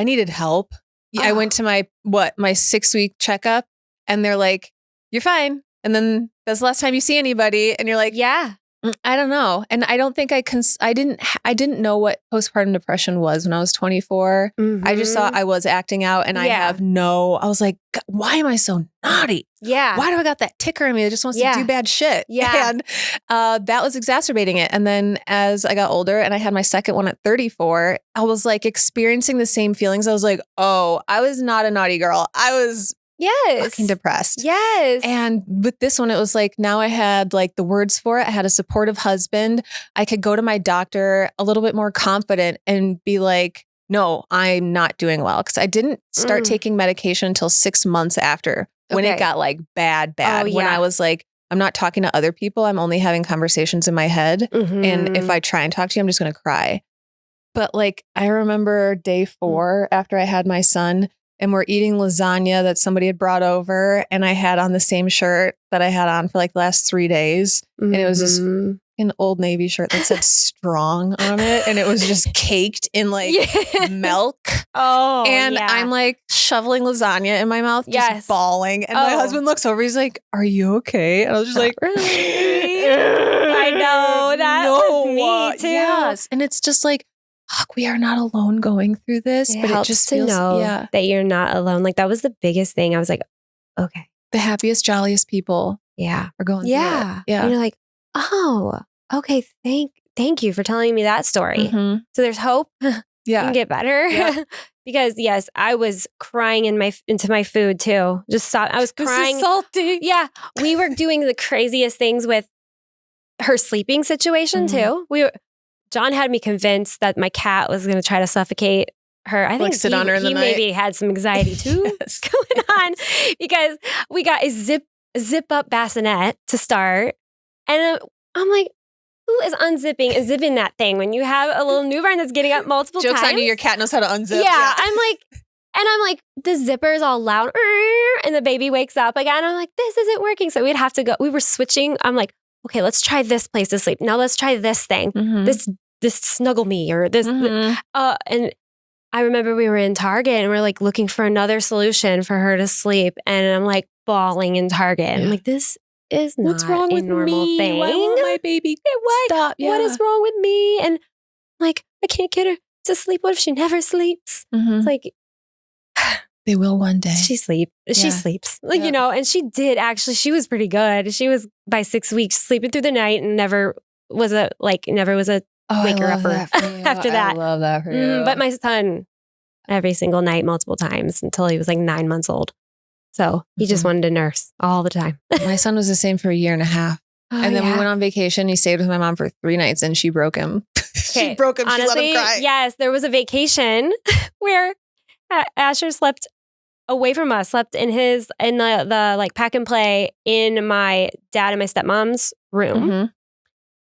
needed help. I went to my 6-week checkup and they're like, you're fine. And then that's the last time you see anybody. And you're like, yeah, I don't know. And I don't think I didn't know what postpartum depression was when I was 24. I just thought I was acting out and I was like, why am I so naughty? Yeah. Why do I got that ticker in me that just wants to do bad shit? Yeah. And that was exacerbating it. And then as I got older and I had my second one at 34, I was like experiencing the same feelings. I was like, oh, I was not a naughty girl. I was fucking depressed. Yes. And with this one, it was like, now I had like the words for it. I had a supportive husband. I could go to my doctor a little bit more confident and be like, no, I'm not doing well. Cause I didn't start taking medication until 6 months after when it got like bad. When I was like, I'm not talking to other people. I'm only having conversations in my head. And if I try and talk to you, I'm just going to cry. But like, I remember day 4 after I had my son, and we're eating lasagna that somebody had brought over. And I had on the same shirt that I had on for like the last 3 days. And it was this an Old Navy shirt that said strong on it. And it was just caked in like milk. Oh, and I'm like shoveling lasagna in my mouth, just bawling. And my husband looks over. He's like, are you okay? And I was just like, really? I know. That was me too. Yes. And it's just like, fuck, we are not alone going through this. But it just feels, to know that you're not alone. Like that was the biggest thing. I was like, okay. The happiest, jolliest people are going through it. Yeah. And you're like, oh, okay. Thank you for telling me that story. So there's hope. You can get better. Because yes, I was crying into my food too. I was crying. This is salty. Yeah. We were doing the craziest things with her sleeping situation too. John had me convinced that my cat was going to try to suffocate her. I think sit on her in the night. Maybe had some anxiety too going on because we got a zip up bassinet to start. And I'm like, who is unzipping and zipping that thing when you have a little newborn that's getting up multiple times? Joke's on you, your cat knows how to unzip. Yeah. I'm like, the zipper is all loud and the baby wakes up again. I'm like, this isn't working. So we'd have to go. We were switching. I'm like, okay, let's try this place to sleep. Now let's try this thing. This snuggle me or this. And I remember we were in Target and we're like looking for another solution for her to sleep. And I'm like bawling in Target. I'm like, this is not What's wrong a with normal me? thing. Why won't my baby stop? What is wrong with me? And like, I can't get her to sleep. What if she never sleeps? It's like, they will one day. She sleeps. Like, you know, and she did actually, she was pretty good. She was by 6 weeks sleeping through the night and never was a wake her upper after that. I love that for you. But my son, every single night, multiple times until he was like 9 months old. So he just wanted to nurse all the time. My son was the same for a year and a half. And then we went on vacation. He stayed with my mom for 3 nights and she broke him. She broke him. Honestly, she let him cry. Yes, there was a vacation where Asher slept away from us, slept in the like pack and play in my dad and my stepmom's room.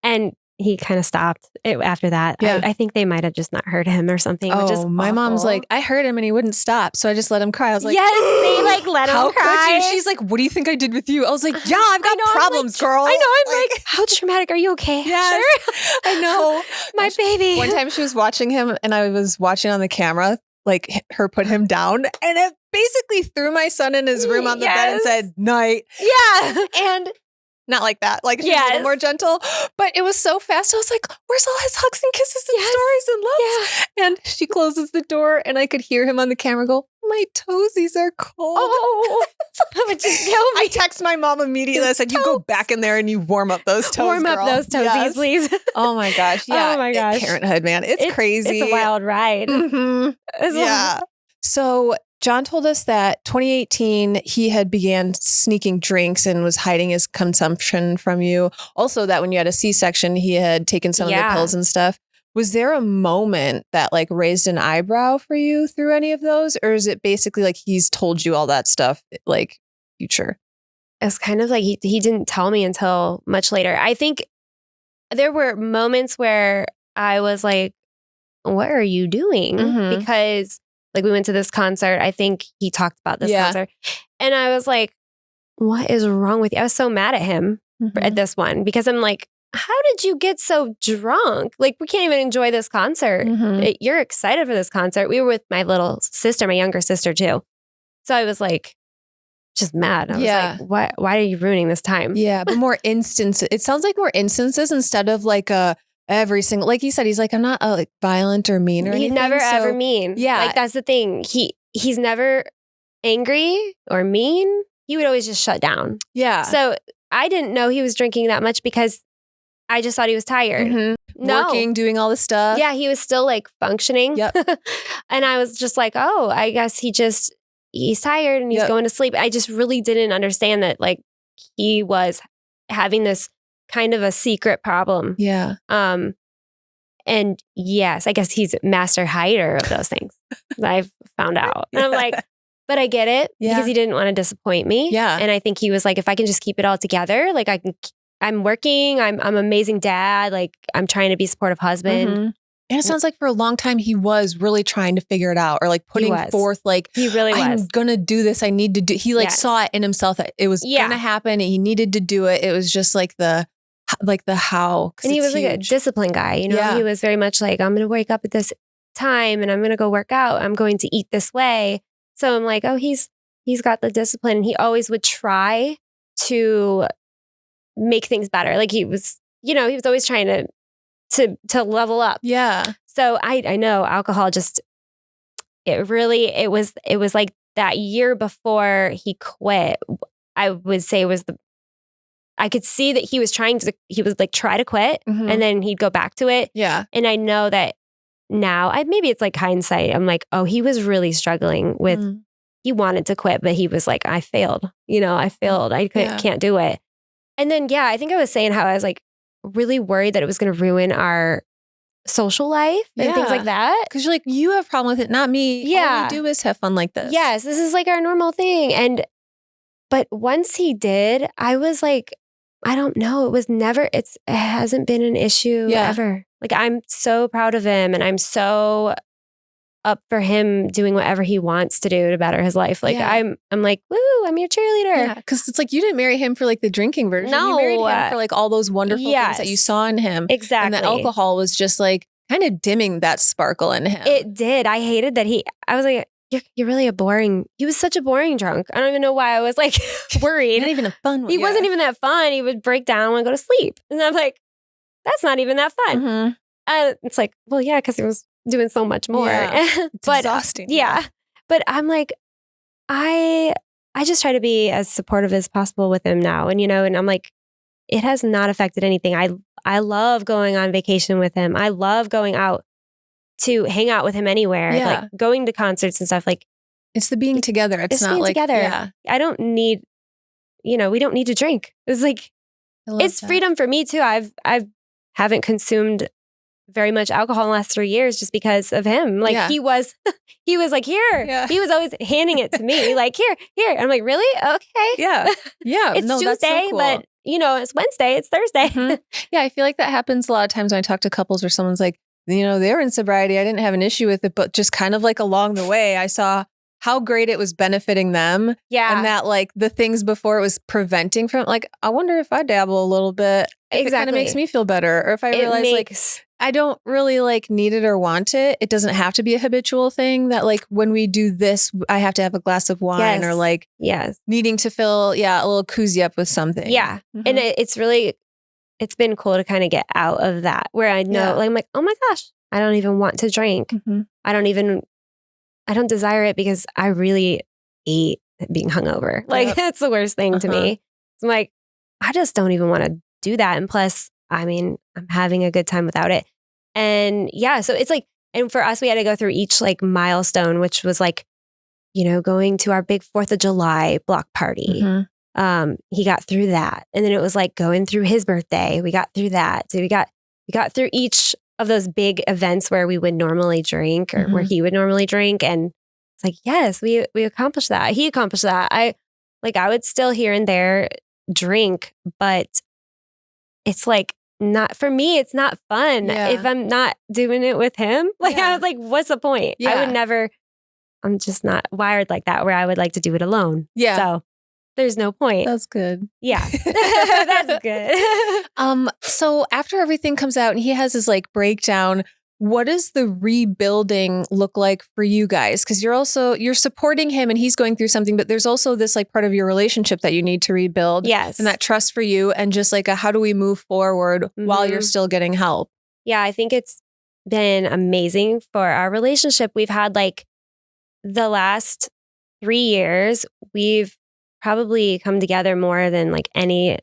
And he kind of stopped after that. I think they might have just not heard him or something. Which is my mom's like, I heard him and he wouldn't stop. So I just let him cry. I was like, yes, they like let him how cry. Could you? She's like, what do you think I did with you? I was like, yeah, I've got problems, girl. I know. I'm like, how traumatic. Are you okay? Yes, Asher? I know. My baby. One time she was watching him and I was watching on the camera, like her put him down and it basically threw my son in his room on the bed and said, night. Yeah. And not like that. Like she was a little more gentle, but it was so fast. I was like, where's all his hugs and kisses and stories and loves? And she closes the door and I could hear him on the camera go, my toesies are cold. Oh, that would just kill me. I text my mom immediately. I said, you go back in there and you warm up those toes, Warm up girl. those toesies, please. Oh my gosh. Yeah. Oh my gosh. Parenthood, man. It's crazy. It's a wild ride. Yeah. So John told us that 2018, he had began sneaking drinks and was hiding his consumption from you. Also that when you had a C-section, he had taken some of the pills and stuff. Was there a moment that like raised an eyebrow for you through any of those? Or is it basically like he's told you all that stuff, like future? It's kind of like he didn't tell me until much later. I think there were moments where I was like, what are you doing? Because like we went to this concert. I think he talked about this concert. And I was like, what is wrong with you? I was so mad at him at this one because I'm like, how did you get so drunk? Like, we can't even enjoy this concert. You're excited for this concert. We were with my little sister, my younger sister too. So I was like, just mad. I was like, why are you ruining this time? Yeah, but more instances. It sounds like more instances instead of like every single, like you said, he's like, I'm not like violent or mean or anything. He's never ever mean. Yeah. Like that's the thing. He's never angry or mean. He would always just shut down. Yeah. So I didn't know he was drinking that much because I just thought he was tired. No. Working, doing all the stuff. Yeah, he was still like functioning. Yep. And I was just like, oh, I guess he's tired and he's going to sleep. I just really didn't understand that like he was having this kind of a secret problem. Yeah. And yes, I guess he's master hider of those things. I've found out. And I'm like, but I get it because he didn't want to disappoint me. Yeah. And I think he was like, if I can just keep it all together, like I'm working, I'm amazing dad, like I'm trying to be a supportive husband. And it sounds like for a long time he was really trying to figure it out or like putting forth like, he really was. I'm going to do this. I need to do. He like saw it in himself that it was going to happen and he needed to do it. It was just like the how. And he was like a disciplined guy, you know, he was very much like, I'm going to wake up at this time and I'm going to go work out. I'm going to eat this way. So I'm like, oh, he's got the discipline. And he always would try to make things better. Like he was always trying to level up. Yeah. So I know alcohol just, it was like that year before he quit, I would say I could see that he was like try to quit and then he'd go back to it. Yeah. And I know that now maybe it's like hindsight. I'm like, oh, he was really struggling with, he wanted to quit, but he was like, I failed. I failed. I can't do it. And then, I think I was saying how I was like really worried that it was going to ruin our social life and things like that. Because you're like, you have a problem with it, not me. Yeah. All we do is have fun like this. Yes, this is like our normal thing. But once he did, I was like, I don't know. It hasn't been an issue ever. Like I'm so proud of him and I'm so up for him doing whatever he wants to do to better his life. Like I'm like, woo, I'm your cheerleader. Yeah, because it's like you didn't marry him for like the drinking version. No. You married him for like all those wonderful things that you saw in him. Exactly. And the alcohol was just like kind of dimming that sparkle in him. It did. I hated that I was like, you're really he was such a boring drunk. I don't even know why I was like worried. Not even a fun one. He wasn't even that fun. He would break down and go to sleep. And I'm like, that's not even that fun. It's like, well, yeah, because he was doing so much more. Yeah. It's exhausting. Yeah. But I'm like, I just try to be as supportive as possible with him now. And, and I'm like, it has not affected anything. I love going on vacation with him. I love going out to hang out with him anywhere, like going to concerts and stuff. Like it's the being together. It's not being like together. Yeah. I don't need, we don't need to drink. It's like it's freedom for me too. I haven't consumed very much alcohol in the last 3 years just because of him. Like he was like, here. Yeah. He was always handing it to me, like here. And I'm like, really? Okay. Yeah. Yeah. It's Tuesday, that's so cool. but it's Wednesday, it's Thursday. Yeah. I feel like that happens a lot of times when I talk to couples where someone's like, they're in sobriety. I didn't have an issue with it, but just kind of like along the way, I saw how great it was benefiting them. Yeah. And that like the things before it was preventing from like, I wonder if I dabble a little bit, if it kind of makes me feel better. Or if I realize like, I don't really like need it or want it. It doesn't have to be a habitual thing that like when we do this, I have to have a glass of wine or like needing to fill, a little koozie up with something. Yeah. And it's been cool to kind of get out of that where I know, like, I'm like, oh my gosh, I don't even want to drink. I don't even don't desire it because I really hate being hungover. Like that's the worst thing to me. So I'm like, I just don't even want to do that. And plus, I mean, I'm having a good time without it. And yeah, so it's like, and for us, we had to go through each like milestone, which was like, going to our big 4th of July block party. He got through that. And then it was like going through his birthday. We got through that. So we got through each of those big events where we would normally drink or where he would normally drink. And it's like, yes, we accomplished that. He accomplished that. I would still here and there drink, but it's like not for me. It's not fun if I'm not doing it with him. Like I was like, what's the point? I would never. I'm just not wired like that where I would like to do it alone. Yeah. So there's no point. That's good. Yeah. That's good. So after everything comes out and he has his like breakdown, what does the rebuilding look like for you guys? Because you're supporting him and he's going through something, but there's also this like part of your relationship that you need to rebuild. Yes. And that trust for you and just like how do we move forward while you're still getting help? Yeah, I think it's been amazing for our relationship. We've had like the last 3 years, we've probably come together more than like any,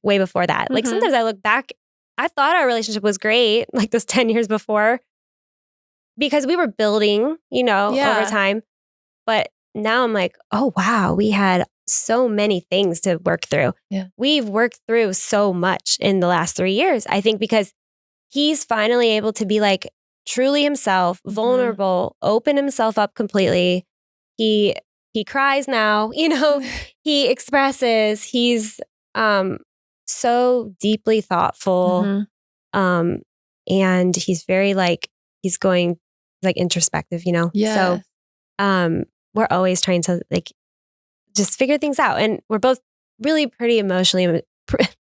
way before that. Like sometimes I look back, I thought our relationship was great, like those 10 years before, because we were building, over time. But now I'm like, oh, wow, we had so many things to work through. Yeah. We've worked through so much in the last 3 years, I think, because he's finally able to be like truly himself, vulnerable, open himself up completely. He cries now, he expresses, he's so deeply thoughtful. And he's very like, he's going like introspective, So we're always trying to like just figure things out. And we're both really pretty emotionally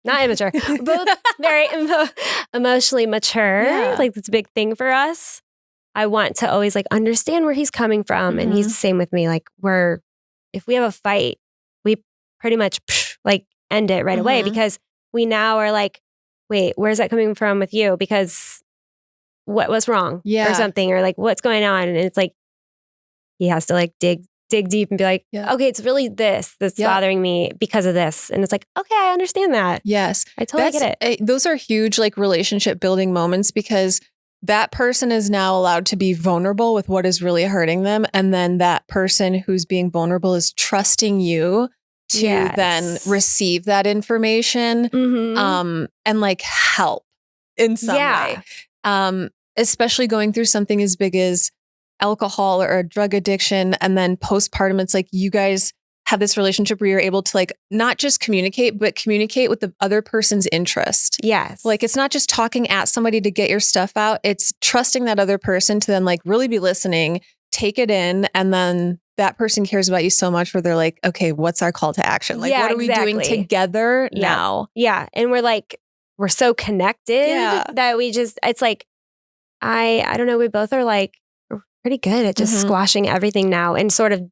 not immature, both very emotionally mature. Yeah. Like that's a big thing for us. I want to always like understand where he's coming from. And he's the same with me. Like if we have a fight, we pretty much like end it right away because we now are like, wait, where's that coming from with you? Because what's wrong or something, or like what's going on? And it's like, he has to like dig deep and be like, okay, it's really this that's bothering me because of this. And it's like, okay, I understand that. Yes. I totally get it. Those are huge like relationship building moments because that person is now allowed to be vulnerable with what is really hurting them. And then that person who's being vulnerable is trusting you to then receive that information and like help in some way. Especially going through something as big as alcohol or a drug addiction. And then postpartum, it's like you guys have this relationship where you're able to like not just communicate, but communicate with the other person's interest. Yes. Like it's not just talking at somebody to get your stuff out. It's trusting that other person to then like really be listening, take it in. And then that person cares about you so much where they're like, okay, what's our call to action? Like, what are we doing together now? Yeah. And we're so connected that it's like, I don't know. We both are like pretty good at just squashing everything now and sort of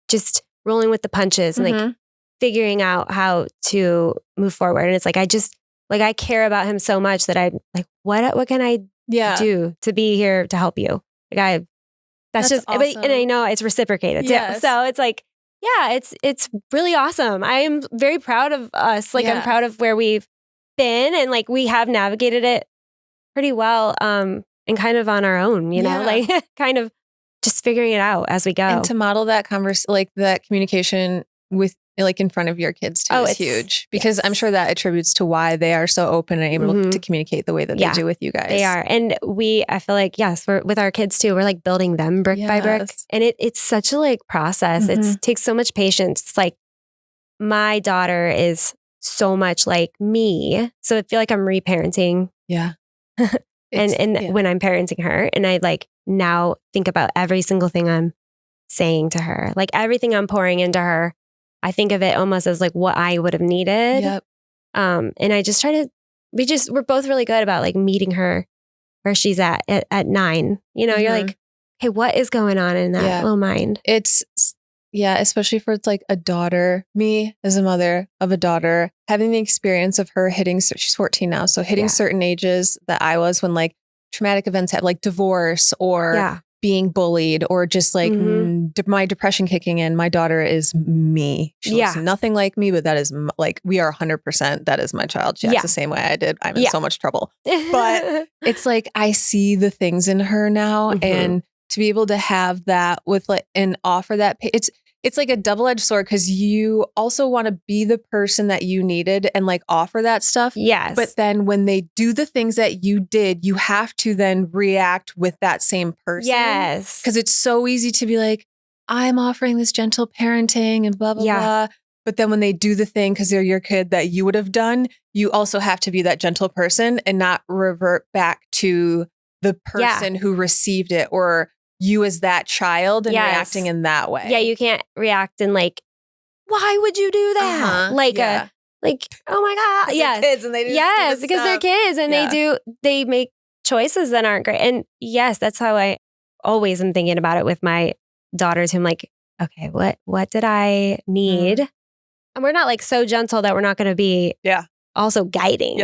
just rolling with the punches and like figuring out how to move forward. And it's like, I care about him so much that I'm like, what can I do to be here to help you? Like that's just, awesome. And I know it's reciprocated too. So it's like, it's really awesome. I am very proud of us. Like I'm proud of where we've been and like we have navigated it pretty well. And kind of on our own, like kind of just figuring it out as we go. And to model that like that communication with like in front of your kids too is huge because I'm sure that attributes to why they are so open and able to communicate the way that they do with you guys. They are. And I feel like, we're with our kids too. We're like building them brick by brick. And it's such a like process. It takes so much patience. It's like my daughter is so much like me. So I feel like I'm reparenting. Yeah. And when I'm parenting her and I like now think about every single thing I'm saying to her, like everything I'm pouring into her, I think of it almost as like what I would have needed. Yep. And I just we're both really good about like meeting her where she's at 9, you're like, hey, what is going on in that little mind? It's especially for it's like a daughter, me as a mother of a daughter, having the experience of her she's 14 now. So hitting certain ages that I was when like traumatic events had like divorce or being bullied or just like my depression kicking in. My daughter is me. She looks nothing like me, but that is like, we are 100%. That is my child. She acts the same way I did. I'm in so much trouble. But it's like, I see the things in her now, and to be able to have that with like, and offer that, it's like a double-edged sword, because you also want to be the person that you needed and like offer that stuff. Yes. But then when they do the things that you did, you have to then react with that same person. Yes. Because it's so easy to be like, I'm offering this gentle parenting and blah, blah, blah. But then when they do the thing, because they're your kid, that you would have done, you also have to be that gentle person and not revert back to the person who received it, or you as that child and reacting in that way. Yeah, you can't react in like, why would you do that? Like oh my God. Yes. They're kids and they do because they're kids and they make choices that aren't great. And yes, that's how I always am thinking about it with my daughters, who I'm like, okay, what did I need? And we're not like so gentle that we're not going to be also guiding.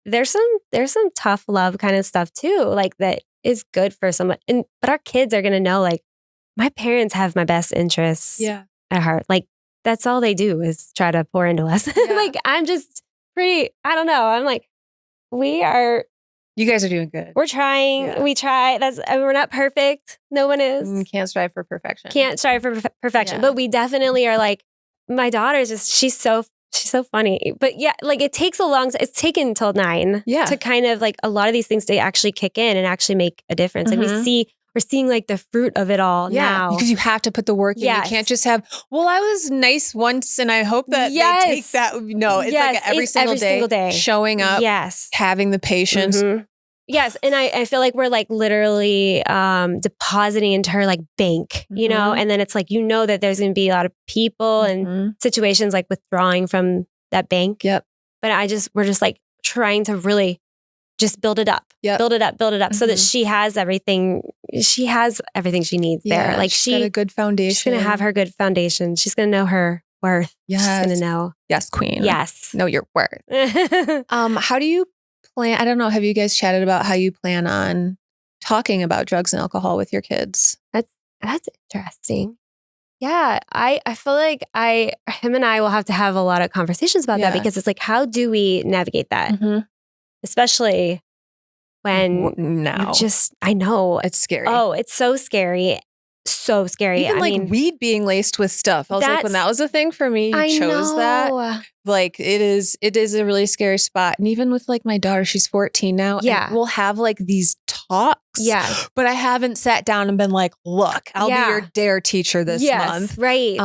There's some tough love kind of stuff too, like that is good for someone. But our kids are going to know, like, my parents have my best interests at heart. Like, that's all they do is try to pour into us. Like, I'm just pretty, I don't know. I'm like, you guys are doing good. We're trying. Yeah. We try. We're not perfect. No one is. Can't strive for perfection. Can't strive for perfection. Yeah. But we definitely are like, my daughter's just, she's so funny. But yeah, like it takes it's taken until 9 to kind of like a lot of these things to actually kick in and actually make a difference. Like we're seeing like the fruit of it all now. Because you have to put the work in. You can't just have, well, I was nice once and I hope that they take that. No, it's like every single day showing up, having the patience. Yes. And I feel like we're like literally depositing into her like bank, you know, and then it's like, you know, that there's going to be a lot of people and situations like withdrawing from that bank. Yep. But we're just like trying to really just build it up, build it up so that she has everything. She has everything she needs there. Like she's got a good foundation. She's going to have her good foundation. She's going to know her worth. Yes. She's going to know. Yes, queen. Yes. Know your worth. How do you plan? I don't know. Have you guys chatted about how you plan on talking about drugs and alcohol with your kids? That's interesting. Yeah, I feel like him and I will have to have a lot of conversations about that, because it's like, how do we navigate that? Especially when I know. It's scary. Oh, it's so scary. So scary. Even like weed being laced with stuff. I was like, when that was a thing for me, you chose that. Like it is a really scary spot. And even with like my daughter, she's 14 now. Yeah. And we'll have like these talks. Yeah. But I haven't sat down and been like, look, I'll be your DARE teacher this month. Right.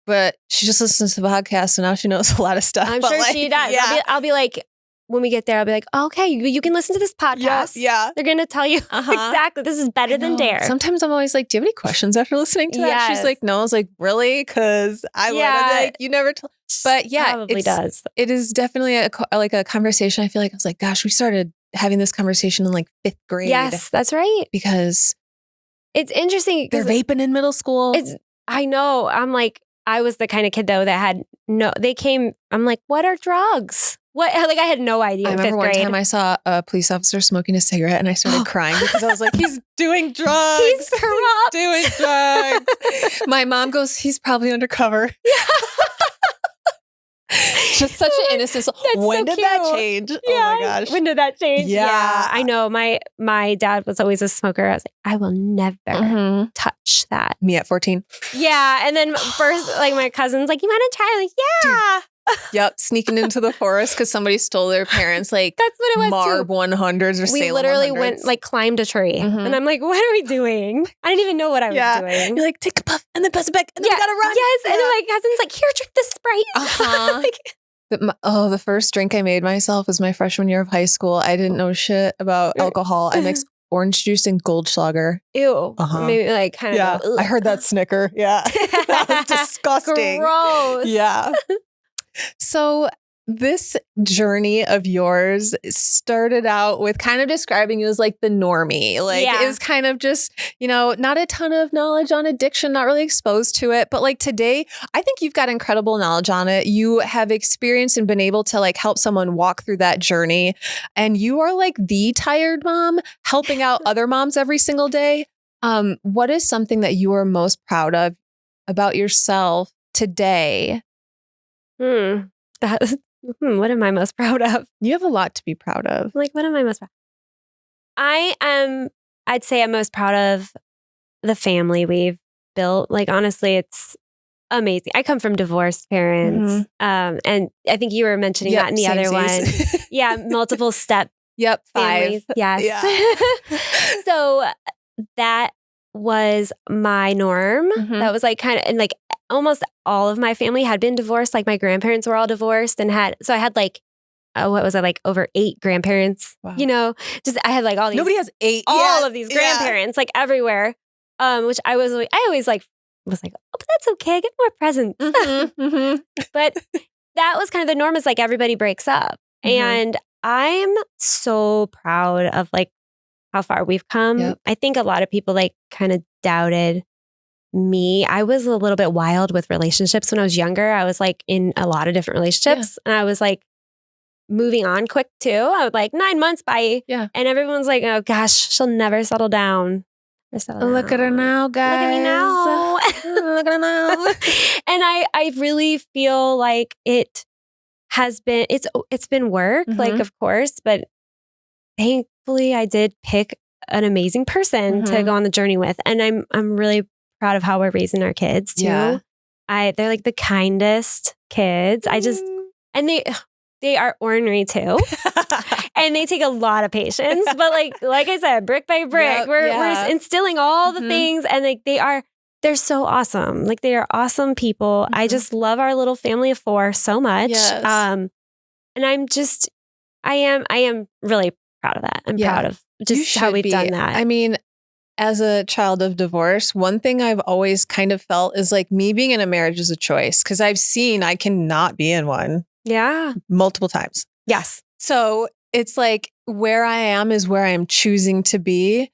But she just listens to the podcast, so now she knows a lot of stuff. I'm sure she does. Yeah. I'll be like, when we get there, I'll be like, oh, okay, you can listen to this podcast. Yeah. They're going to tell you exactly. This is better than DARE. Sometimes I'm always like, do you have any questions after listening to that? She's like, no. I was like, really? Because I like, you never told. But yeah, probably does. It is definitely a conversation. I feel like I was like, gosh, we started having this conversation in like 5th grade. Yes, that's right. Because it's interesting. They're vaping in middle school. I know. I'm like, I was the kind of kid though that had they came, I'm like, what are drugs? What? Like I had no idea. I remember one time I saw a police officer smoking a cigarette and I started crying because I was like, he's doing drugs. He's corrupt. Doing drugs. My mom goes, he's probably undercover. Just such an innocent soul. When did that change? Yeah. Oh my gosh. When did that change? Yeah. I know. My dad was always a smoker. I was like, I will never touch that. Me at 14. Yeah. And then first, like my cousin's like, you want to try? I'm like, yeah. Yep, sneaking into the forest because somebody stole their parents. Like that's what it was. Marb 100s or Salem. We literally 100s. went like climbed a tree, and I'm like, what are we doing? I didn't even know what I was doing. You're like, take a puff and then pass it back, and then we gotta run. Yes, and then my cousin's like, here, drink the Sprite. The first drink I made myself was my freshman year of high school. I didn't know shit about alcohol. I mixed orange juice and Goldschlager. Ew. Maybe like kind of. I heard that snicker. Yeah, that was disgusting. Gross. Yeah. So this journey of yours started out with kind of describing you as like the normie. Like it was kind of just, not a ton of knowledge on addiction, not really exposed to it. But like today, I think you've got incredible knowledge on it. You have experienced and been able to like help someone walk through that journey. And you are like the tired mom helping out other moms every single day. What is something that you are most proud of about yourself today? What am I most proud of? You have a lot to be proud of. Like, what am I most proud of? I'd say I'm most proud of the family we've built. Like, honestly, it's amazing. I come from divorced parents. And I think you were mentioning that in the other one. Yeah, multiple step families. 5. Yes. Yeah. So that was my norm. That was like kind of, and like almost all of my family had been divorced. Like my grandparents were all divorced and I had like, what was I, like over 8 grandparents, you know, just, I had like all these. Nobody has 8. All of these grandparents, like everywhere. Which I always like, was like, oh, but that's okay. I get more presents. But that was kind of the norm, is like everybody breaks up. And I'm so proud of like how far we've come. I think a lot of people like kind of doubted me. I was a little bit wild with relationships when I was younger. I was like in a lot of different relationships and I was like moving on quick too. I would like 9 months, bye. And everyone's like, oh gosh, she'll never settle down. Look at her now, guys. Look at me now. Look at her now. And I really feel like it has been, it's been work, like of course, but thankfully I did pick an amazing person to go on the journey with. And I'm really proud of how we're raising our kids too. They're like the kindest kids. And they are ornery too. And they take a lot of patience. But like I said, brick by brick, we're instilling all the things, and like they're so awesome. Like they are awesome people. I just love our little family of 4 so much. And I am really proud of that. I'm proud of just how we've done that. I mean, as a child of divorce, one thing I've always kind of felt is like me being in a marriage is a choice, because I've seen I cannot be in one. Yeah. Multiple times. Yes. So it's like where I am is where I am choosing to be.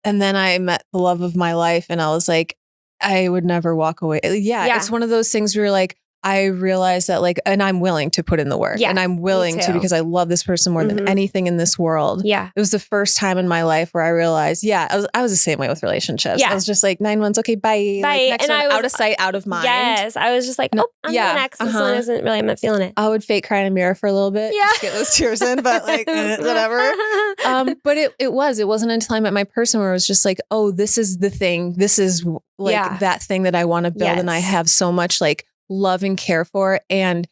And then I met the love of my life and I was like, I would never walk away. Yeah. It's one of those things where you're like, I realized that like, and I'm willing to put in the work and I'm willing to, because I love this person more than anything in this world. Yeah. It was the first time in my life where I realized, I was the same way with relationships. Yeah. I was just like 9 months. Okay, bye. Like, next one, out of sight, out of mind. Yes. I was just like, I'm the next. This one isn't really, I'm not feeling it. I would fake cry in a mirror for a little bit. Yeah. Just get those tears in, but like, whatever. But it wasn't until I met my person where it was just like, oh, this is the thing. This is like that thing that I want to build. And I have so much like love and care for, and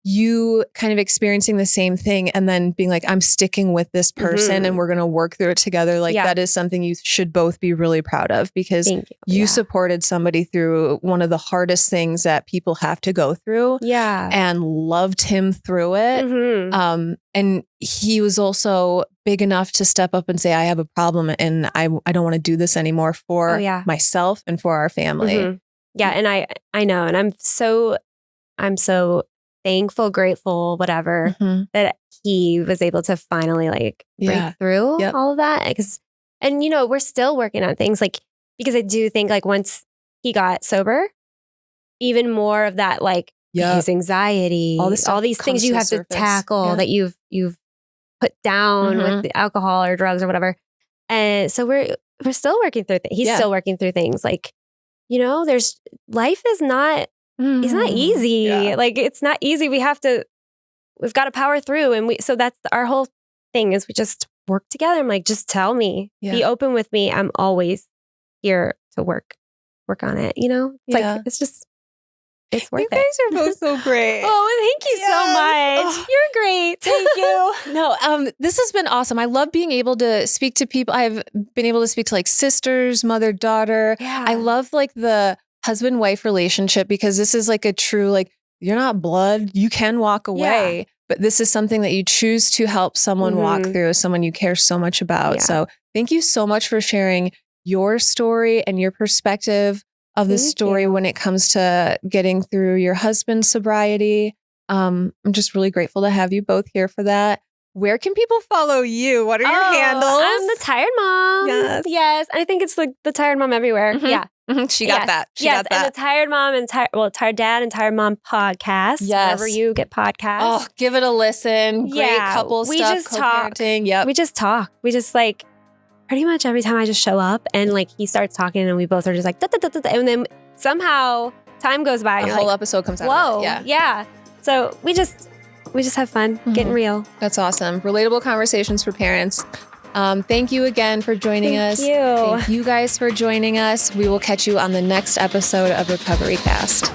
you kind of experiencing the same thing and then being like, I'm sticking with this person and we're going to work through it together. Like that is something you should both be really proud of, because you supported somebody through one of the hardest things that people have to go through. Yeah. And loved him through it. And he was also big enough to step up and say, I have a problem and I don't want to do this anymore for myself and for our family. Yeah. And I know. And I'm so thankful, grateful, whatever, that he was able to finally like break through all of that. And, you know, we're still working on things like, because I do think like once he got sober, even more of that, like his anxiety, all these things you have to tackle that you've put down with the alcohol or drugs or whatever. And so we're still working through things. He's still working through things like, you know, life is not, it's not easy. Like it's not easy. We've got to power through. And so that's our whole thing, is we just work together. I'm like, just tell me, be open with me. I'm always here to work on it. You know, it's like, it's worth it. You guys are both so great. Oh, thank you so much. You're great. Thank you. No, this has been awesome. I love being able to speak to people. I've been able to speak to like sisters, mother, daughter. Yeah. I love like the husband-wife relationship, because this is like a true, like, you're not blood. You can walk away, but this is something that you choose to help someone walk through, someone you care so much about. So thank you so much for sharing your story and your perspective of the story when it comes to getting through your husband's sobriety. I'm just really grateful to have you both here for that. Where can people follow you? What are your handles? I'm the Tired Mom. Yes. I think it's the Tired Mom everywhere. Yeah. She got that. She got that. And the Tired Mom and Tired Dad and Tired Mom podcast. Yes. Wherever you get podcasts. Oh, give it a listen. Great couple we stuff. Just talk. Yep. We just talk. We just like pretty much every time I just show up and like he starts talking and we both are just like, da, da, da, da, da, and then somehow time goes by. The and whole like, episode comes out. Whoa. Of it. Yeah. So we just have fun getting real. That's awesome. Relatable conversations for parents. Thank you again for joining us. Thank you. Thank you guys for joining us. We will catch you on the next episode of Recovery Cast.